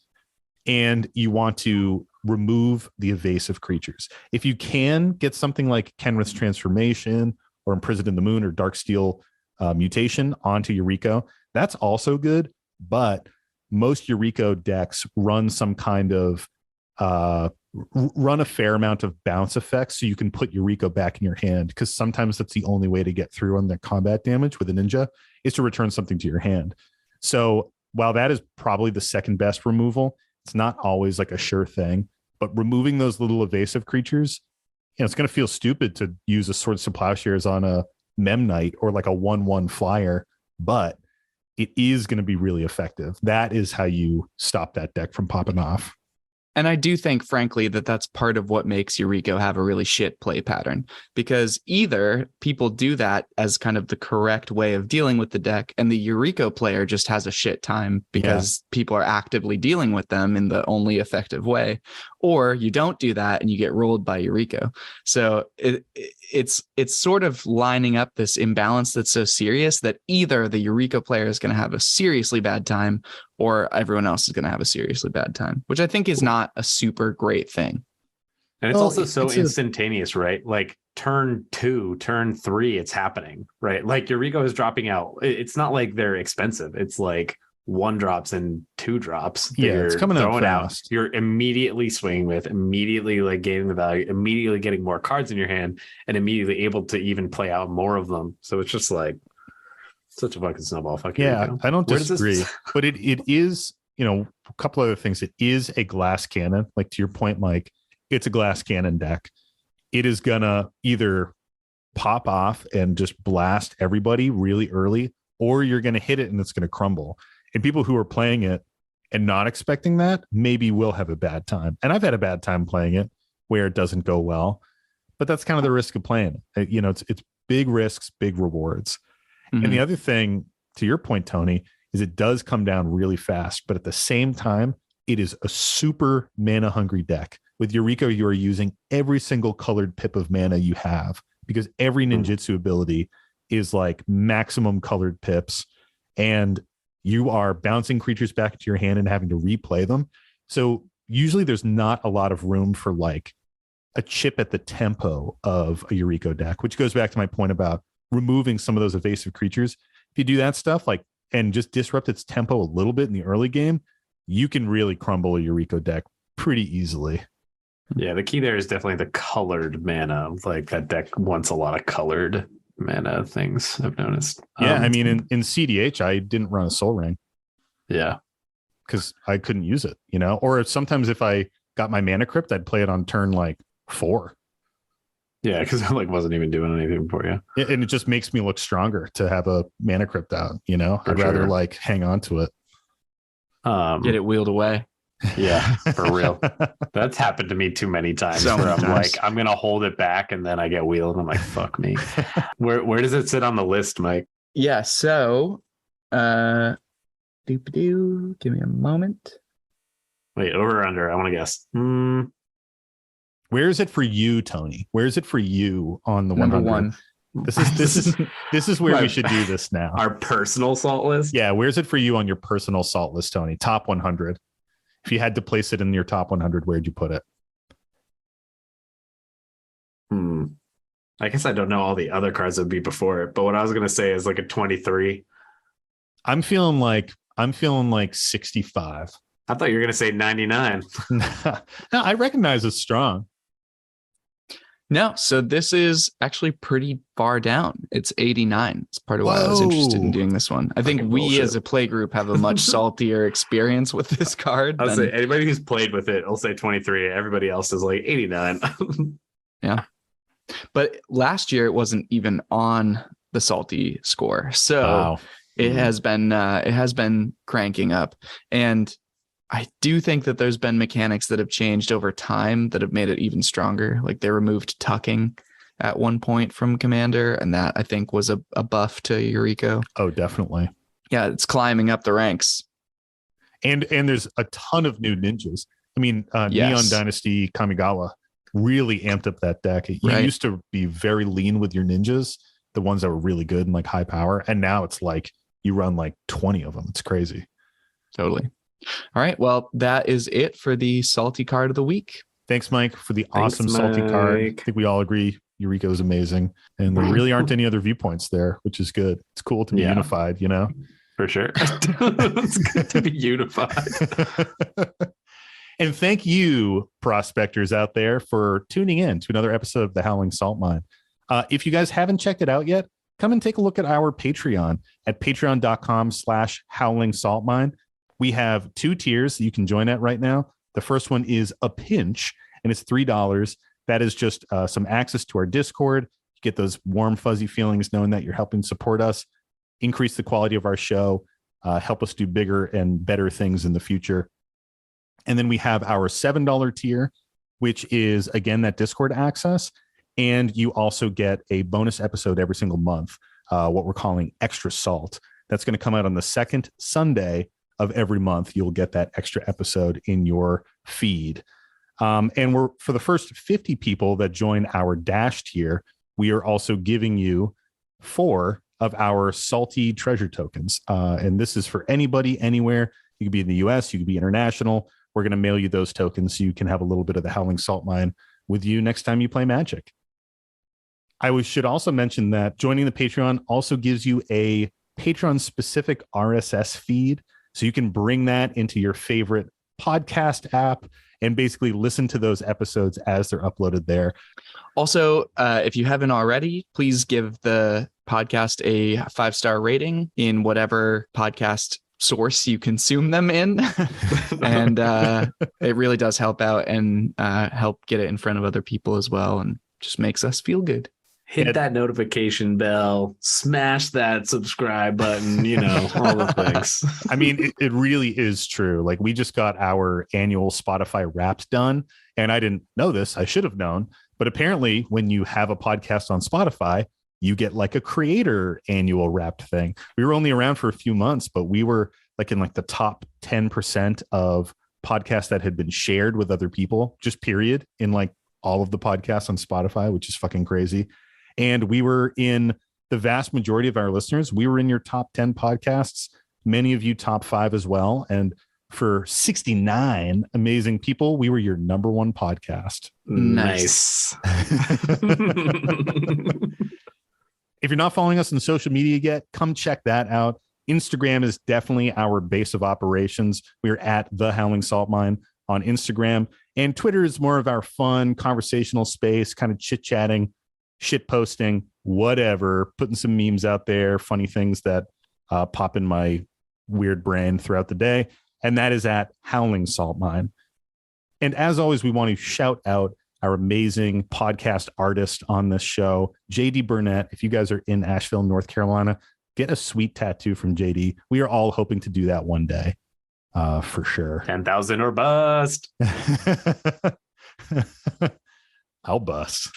Speaker 1: And you want to remove the evasive creatures. If you can get something like Kenrith's Transformation or Imprisoned in the Moon or Darksteel Mutation onto Yuriko, that's also good. But most Yuriko decks run some kind of run a fair amount of bounce effects so you can put Yuriko back in your hand, because sometimes that's the only way to get through on the combat damage with a ninja is to return something to your hand. So while that is probably the second best removal, it's not always like a sure thing, but removing those little evasive creatures, it's going to feel stupid to use a Swords to Plowshares on a Mem Knight or like a 1/1 flyer, but it is going to be really effective. That is how you stop that deck from popping off.
Speaker 3: And I do think, frankly, that that's part of what makes Yuriko have a really shit play pattern, because either people do that as kind of the correct way of dealing with the deck, and the Yuriko player just has a shit time because people are actively dealing with them in the only effective way, or you don't do that and you get rolled by Yuriko. So it's sort of lining up this imbalance that's so serious that either the Yuriko player is going to have a seriously bad time, or everyone else is going to have a seriously bad time, which I think is not a super great thing.
Speaker 2: And it's also so instantaneous, right? Like turn 2, turn 3, it's happening, right? Like Yuriko is dropping out. It's not like they're expensive. It's like 1 drops and 2 drops.
Speaker 1: Yeah, it's coming up fast.
Speaker 2: You're immediately swinging with, immediately like gaining the value, immediately getting more cards in your hand, and immediately able to even play out more of them. So it's just like such a fucking snowball. Fucking
Speaker 1: Yuriko. I don't disagree, but it is, a couple other things. It is a glass cannon. Like to your point, Mike, it's a glass cannon deck. It is gonna either pop off and just blast everybody really early, or you're gonna hit it and it's gonna crumble. And people who are playing it and not expecting that maybe will have a bad time. And I've had a bad time playing it where it doesn't go well, but that's kind of the risk of playing it. It's big risks, big rewards. Mm-hmm. And the other thing, to your point, Tony, is it does come down really fast, but at the same time, it is a super mana hungry deck. With Yuriko, you are using every single colored pip of mana you have, because every ninjutsu ability is like maximum colored pips, and you are bouncing creatures back into your hand and having to replay them. So usually there's not a lot of room for like a chip at the tempo of a Yuriko deck, which goes back to my point about removing some of those evasive creatures. If you do that stuff and just disrupt its tempo a little bit in the early game, you can really crumble a Yuriko deck pretty easily.
Speaker 2: Yeah, the key there is definitely the colored mana. Like that deck wants a lot of colored mana things, I've noticed.
Speaker 1: Yeah, I mean, in CDH, I didn't run a Soul Ring.
Speaker 2: Yeah.
Speaker 1: Because I couldn't use it, Or sometimes if I got my Mana Crypt, I'd play it on turn 4.
Speaker 2: Yeah, because it wasn't even doing anything for you.
Speaker 1: Yeah, and it just makes me look stronger to have a Mana Crypt out, I'd rather hang on to it.
Speaker 3: Get it wheeled away.
Speaker 2: Yeah, for real. That's happened to me too many times.
Speaker 3: So many times.
Speaker 2: I'm gonna hold it back and then I get wheeled and I'm like, fuck me. Where does it sit on the list, Mike?
Speaker 3: Yeah, so give me a moment.
Speaker 2: Wait, over or under? I want to guess.
Speaker 1: Where is it for you, Tony? Where is it for you on the
Speaker 3: Number
Speaker 1: 100?
Speaker 3: 1.
Speaker 1: This is where we should do this now.
Speaker 2: Our personal salt list?
Speaker 1: Yeah, where's it for you on your personal salt list, Tony? Top 100. If you had to place it in your top 100, where'd you put it?
Speaker 2: I guess I don't know all the other cards that would be before it, but what I was going to say is like a 23.
Speaker 1: I'm feeling like 65.
Speaker 2: I thought you were going to say 99.
Speaker 1: No, I recognize it's strong.
Speaker 3: No, so this is actually pretty far down. It's 89. It's part of why I was interested in doing this one. I think we as a play group have a much saltier experience with this card.
Speaker 2: I'll say anybody who's played with it, I'll say 23. Everybody else is like 89.
Speaker 3: Yeah. But last year it wasn't even on the salty score. So it has been cranking up. And I do think that there's been mechanics that have changed over time that have made it even stronger. Like they removed tucking at one point from Commander, and that I think was a buff to Yuriko.
Speaker 1: Oh, definitely.
Speaker 3: Yeah, it's climbing up the ranks.
Speaker 1: And there's a ton of new ninjas. I mean, Neon Dynasty Kamigawa really amped up that deck. You used to be very lean with your ninjas, the ones that were really good and like high power. And now it's like you run like 20 of them. It's crazy.
Speaker 3: Totally. All right. Well, that is it for the salty card of the week.
Speaker 1: Thanks, Mike, for the awesome salty card. I think we all agree Yuriko is amazing. And there really aren't any other viewpoints there, which is good. It's cool to be unified,
Speaker 2: For sure. It's good to be unified.
Speaker 1: And thank you, prospectors out there, for tuning in to another episode of the Howling Salt Mine. If you guys haven't checked it out yet, come and take a look at our Patreon at patreon.com/howling salt mine. We have 2 tiers that you can join at right now. The first one is a pinch, and it's $3. That is just some access to our Discord. You get those warm, fuzzy feelings knowing that you're helping support us, increase the quality of our show, help us do bigger and better things in the future. And then we have our $7 tier, which is, again, that Discord access. And you also get a bonus episode every single month, what we're calling Extra Salt. That's going to come out on the second Sunday of every month. You'll get that extra episode in your feed. And we're, for the first 50 people that join our Dash tier, we are also giving you 4 of our salty treasure tokens. And this is for anybody, anywhere. You could be in the US, you could be international. We're going to mail you those tokens so you can have a little bit of the Howling Salt Mine with you next time you play Magic. I should also mention that joining the Patreon also gives you a Patreon-specific RSS feed, so you can bring that into your favorite podcast app and basically listen to those episodes as they're uploaded there.
Speaker 3: Also, if you haven't already, please give the podcast a 5-star rating in whatever podcast source you consume them in. And it really does help out and help get it in front of other people as well, and just makes us feel good.
Speaker 2: Hit that notification bell, smash that subscribe button, all the things.
Speaker 1: I mean, it really is true. Like, we just got our annual Spotify Wrapped done, and I didn't know this. I should have known. But apparently, when you have a podcast on Spotify, you get like a creator annual Wrapped thing. We were only around for a few months, but we were like in like the top 10% of podcasts that had been shared with other people, just period, in like all of the podcasts on Spotify, which is fucking crazy. And we were in the vast majority of our listeners. We were in your top 10 podcasts, many of you top 5 as well. And for 69 amazing people, we were your number 1 podcast.
Speaker 2: Nice.
Speaker 1: If you're not following us on social media yet, come check that out. Instagram is definitely our base of operations. We're at The Howling Salt Mine on Instagram. And Twitter is more of our fun, conversational space, kind of chit-chatting, shit posting, whatever, putting some memes out there, funny things that pop in my weird brain throughout the day. And that is at Howling Salt Mine. And as always, we want to shout out our amazing podcast artist on this show, JD Burnett. If you guys are in Asheville, North Carolina, get a sweet tattoo from JD. We are all hoping to do that one day, for sure.
Speaker 2: 10,000 or bust.
Speaker 1: I'll bust.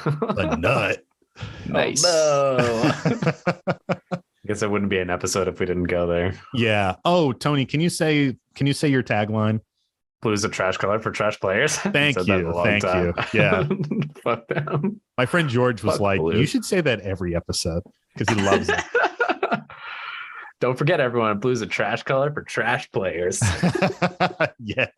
Speaker 1: A nut.
Speaker 3: Nice.
Speaker 2: Oh, no. I guess it wouldn't be an episode if we didn't go there.
Speaker 1: Yeah. Oh, Tony, can you say your tagline?
Speaker 2: Blue is a trash color for trash players.
Speaker 1: Thank you. Thank you. Yeah.
Speaker 2: Fuck them.
Speaker 1: My friend George was
Speaker 2: Fuck
Speaker 1: like,
Speaker 2: blue.
Speaker 1: you should say that every episode because he loves it.
Speaker 2: Don't forget, everyone, blue's a trash color for trash players.
Speaker 1: Yes.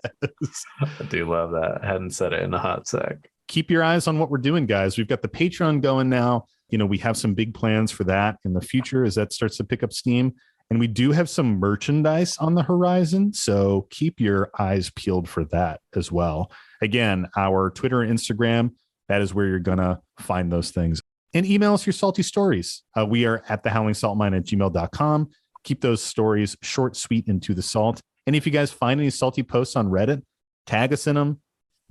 Speaker 2: I do love that. I hadn't said it in a hot sec.
Speaker 1: Keep your eyes on what we're doing, guys. We've got the Patreon going now. We have some big plans for that in the future as that starts to pick up steam. And we do have some merchandise on the horizon. So keep your eyes peeled for that as well. Again, our Twitter and Instagram, that is where you're going to find those things. And email us your salty stories. We are at thehowlingsaltmine@gmail.com. Keep those stories short, sweet, and to the salt. And if you guys find any salty posts on Reddit, tag us in them,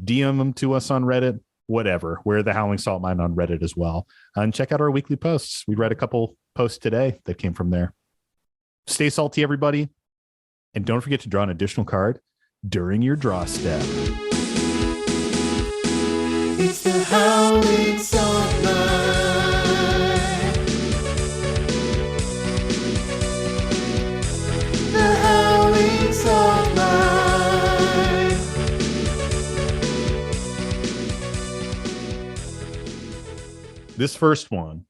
Speaker 1: DM them to us on Reddit, whatever. We're the Howling Salt Mine on Reddit as well. And check out our weekly posts. We read a couple posts today that came from there. Stay salty, everybody. And don't forget to draw an additional card during your draw step.
Speaker 5: It's the Howling Salt Mine. The Howling Salt Mine.
Speaker 1: This first one.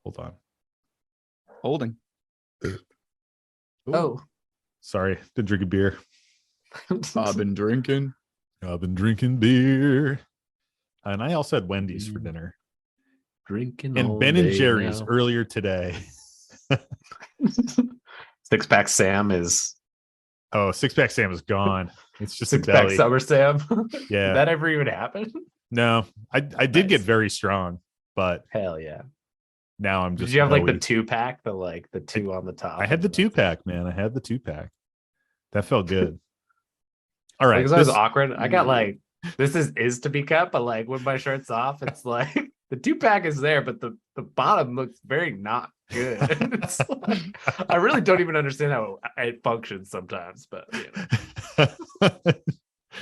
Speaker 1: Hold on.
Speaker 3: Holding.
Speaker 2: Oh.
Speaker 1: Sorry, been drinking beer.
Speaker 3: I've been drinking.
Speaker 1: I've been drinking beer. And I also had Wendy's for dinner.
Speaker 2: Drinking
Speaker 1: And
Speaker 2: all
Speaker 1: Ben and
Speaker 2: day
Speaker 1: Jerry's
Speaker 2: now.
Speaker 1: earlier today.
Speaker 2: Six Pack Sam is
Speaker 1: Oh, six pack Sam is gone. It's just a
Speaker 2: Six pack
Speaker 1: belly.
Speaker 2: Summer Sam.
Speaker 1: Yeah.
Speaker 2: Did that ever even happen?
Speaker 1: No, I did get
Speaker 2: Nice.
Speaker 1: very strong, but
Speaker 2: Hell yeah.
Speaker 1: now I'm just.
Speaker 2: Did you have like the
Speaker 1: doughy.
Speaker 2: 2-pack, the two on the top?
Speaker 1: I had the 2-pack, man. I had the 2-pack. That felt good. All right.
Speaker 2: Because I was
Speaker 1: this-
Speaker 2: awkward. I got like this is to be cut, but like when my shirt's off, it's like the 2-pack is there, but the bottom looks very not good. It's like, I really don't even understand how it functions sometimes, but like,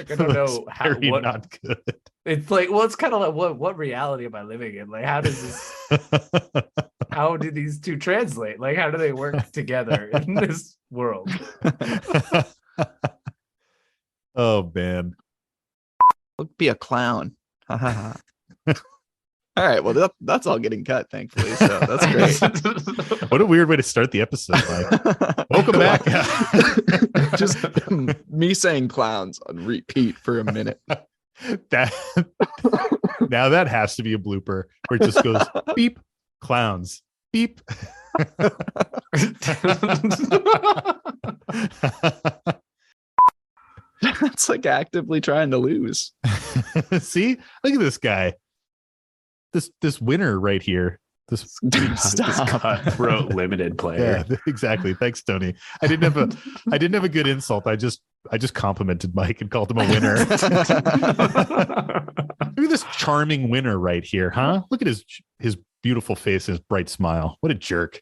Speaker 2: I don't know how
Speaker 1: very
Speaker 2: what
Speaker 1: not good.
Speaker 2: it's like. Well, it's kind of like what reality am I living in? Like, how does this? How do these two translate? Like, how do they work together in this world?
Speaker 1: Oh man.
Speaker 3: Look, be a clown. Ha, ha, ha. All right. Well, that's all getting cut, thankfully. So that's great.
Speaker 1: What a weird way to start the episode, Mike. Welcome back.
Speaker 3: Just me saying clowns on repeat for a minute.
Speaker 1: That now that has to be a blooper where it just goes beep, clowns, beep.
Speaker 3: That's like actively trying to lose.
Speaker 1: See, look at this guy. This winner right here. This
Speaker 3: Dude,
Speaker 2: This
Speaker 3: stop.
Speaker 2: cutthroat limited player.
Speaker 1: yeah, exactly. Thanks, Tony. I didn't have a good insult. I just complimented Mike and called him a winner. Look at this charming winner right here, huh? Look at his beautiful face, his bright smile. What a jerk.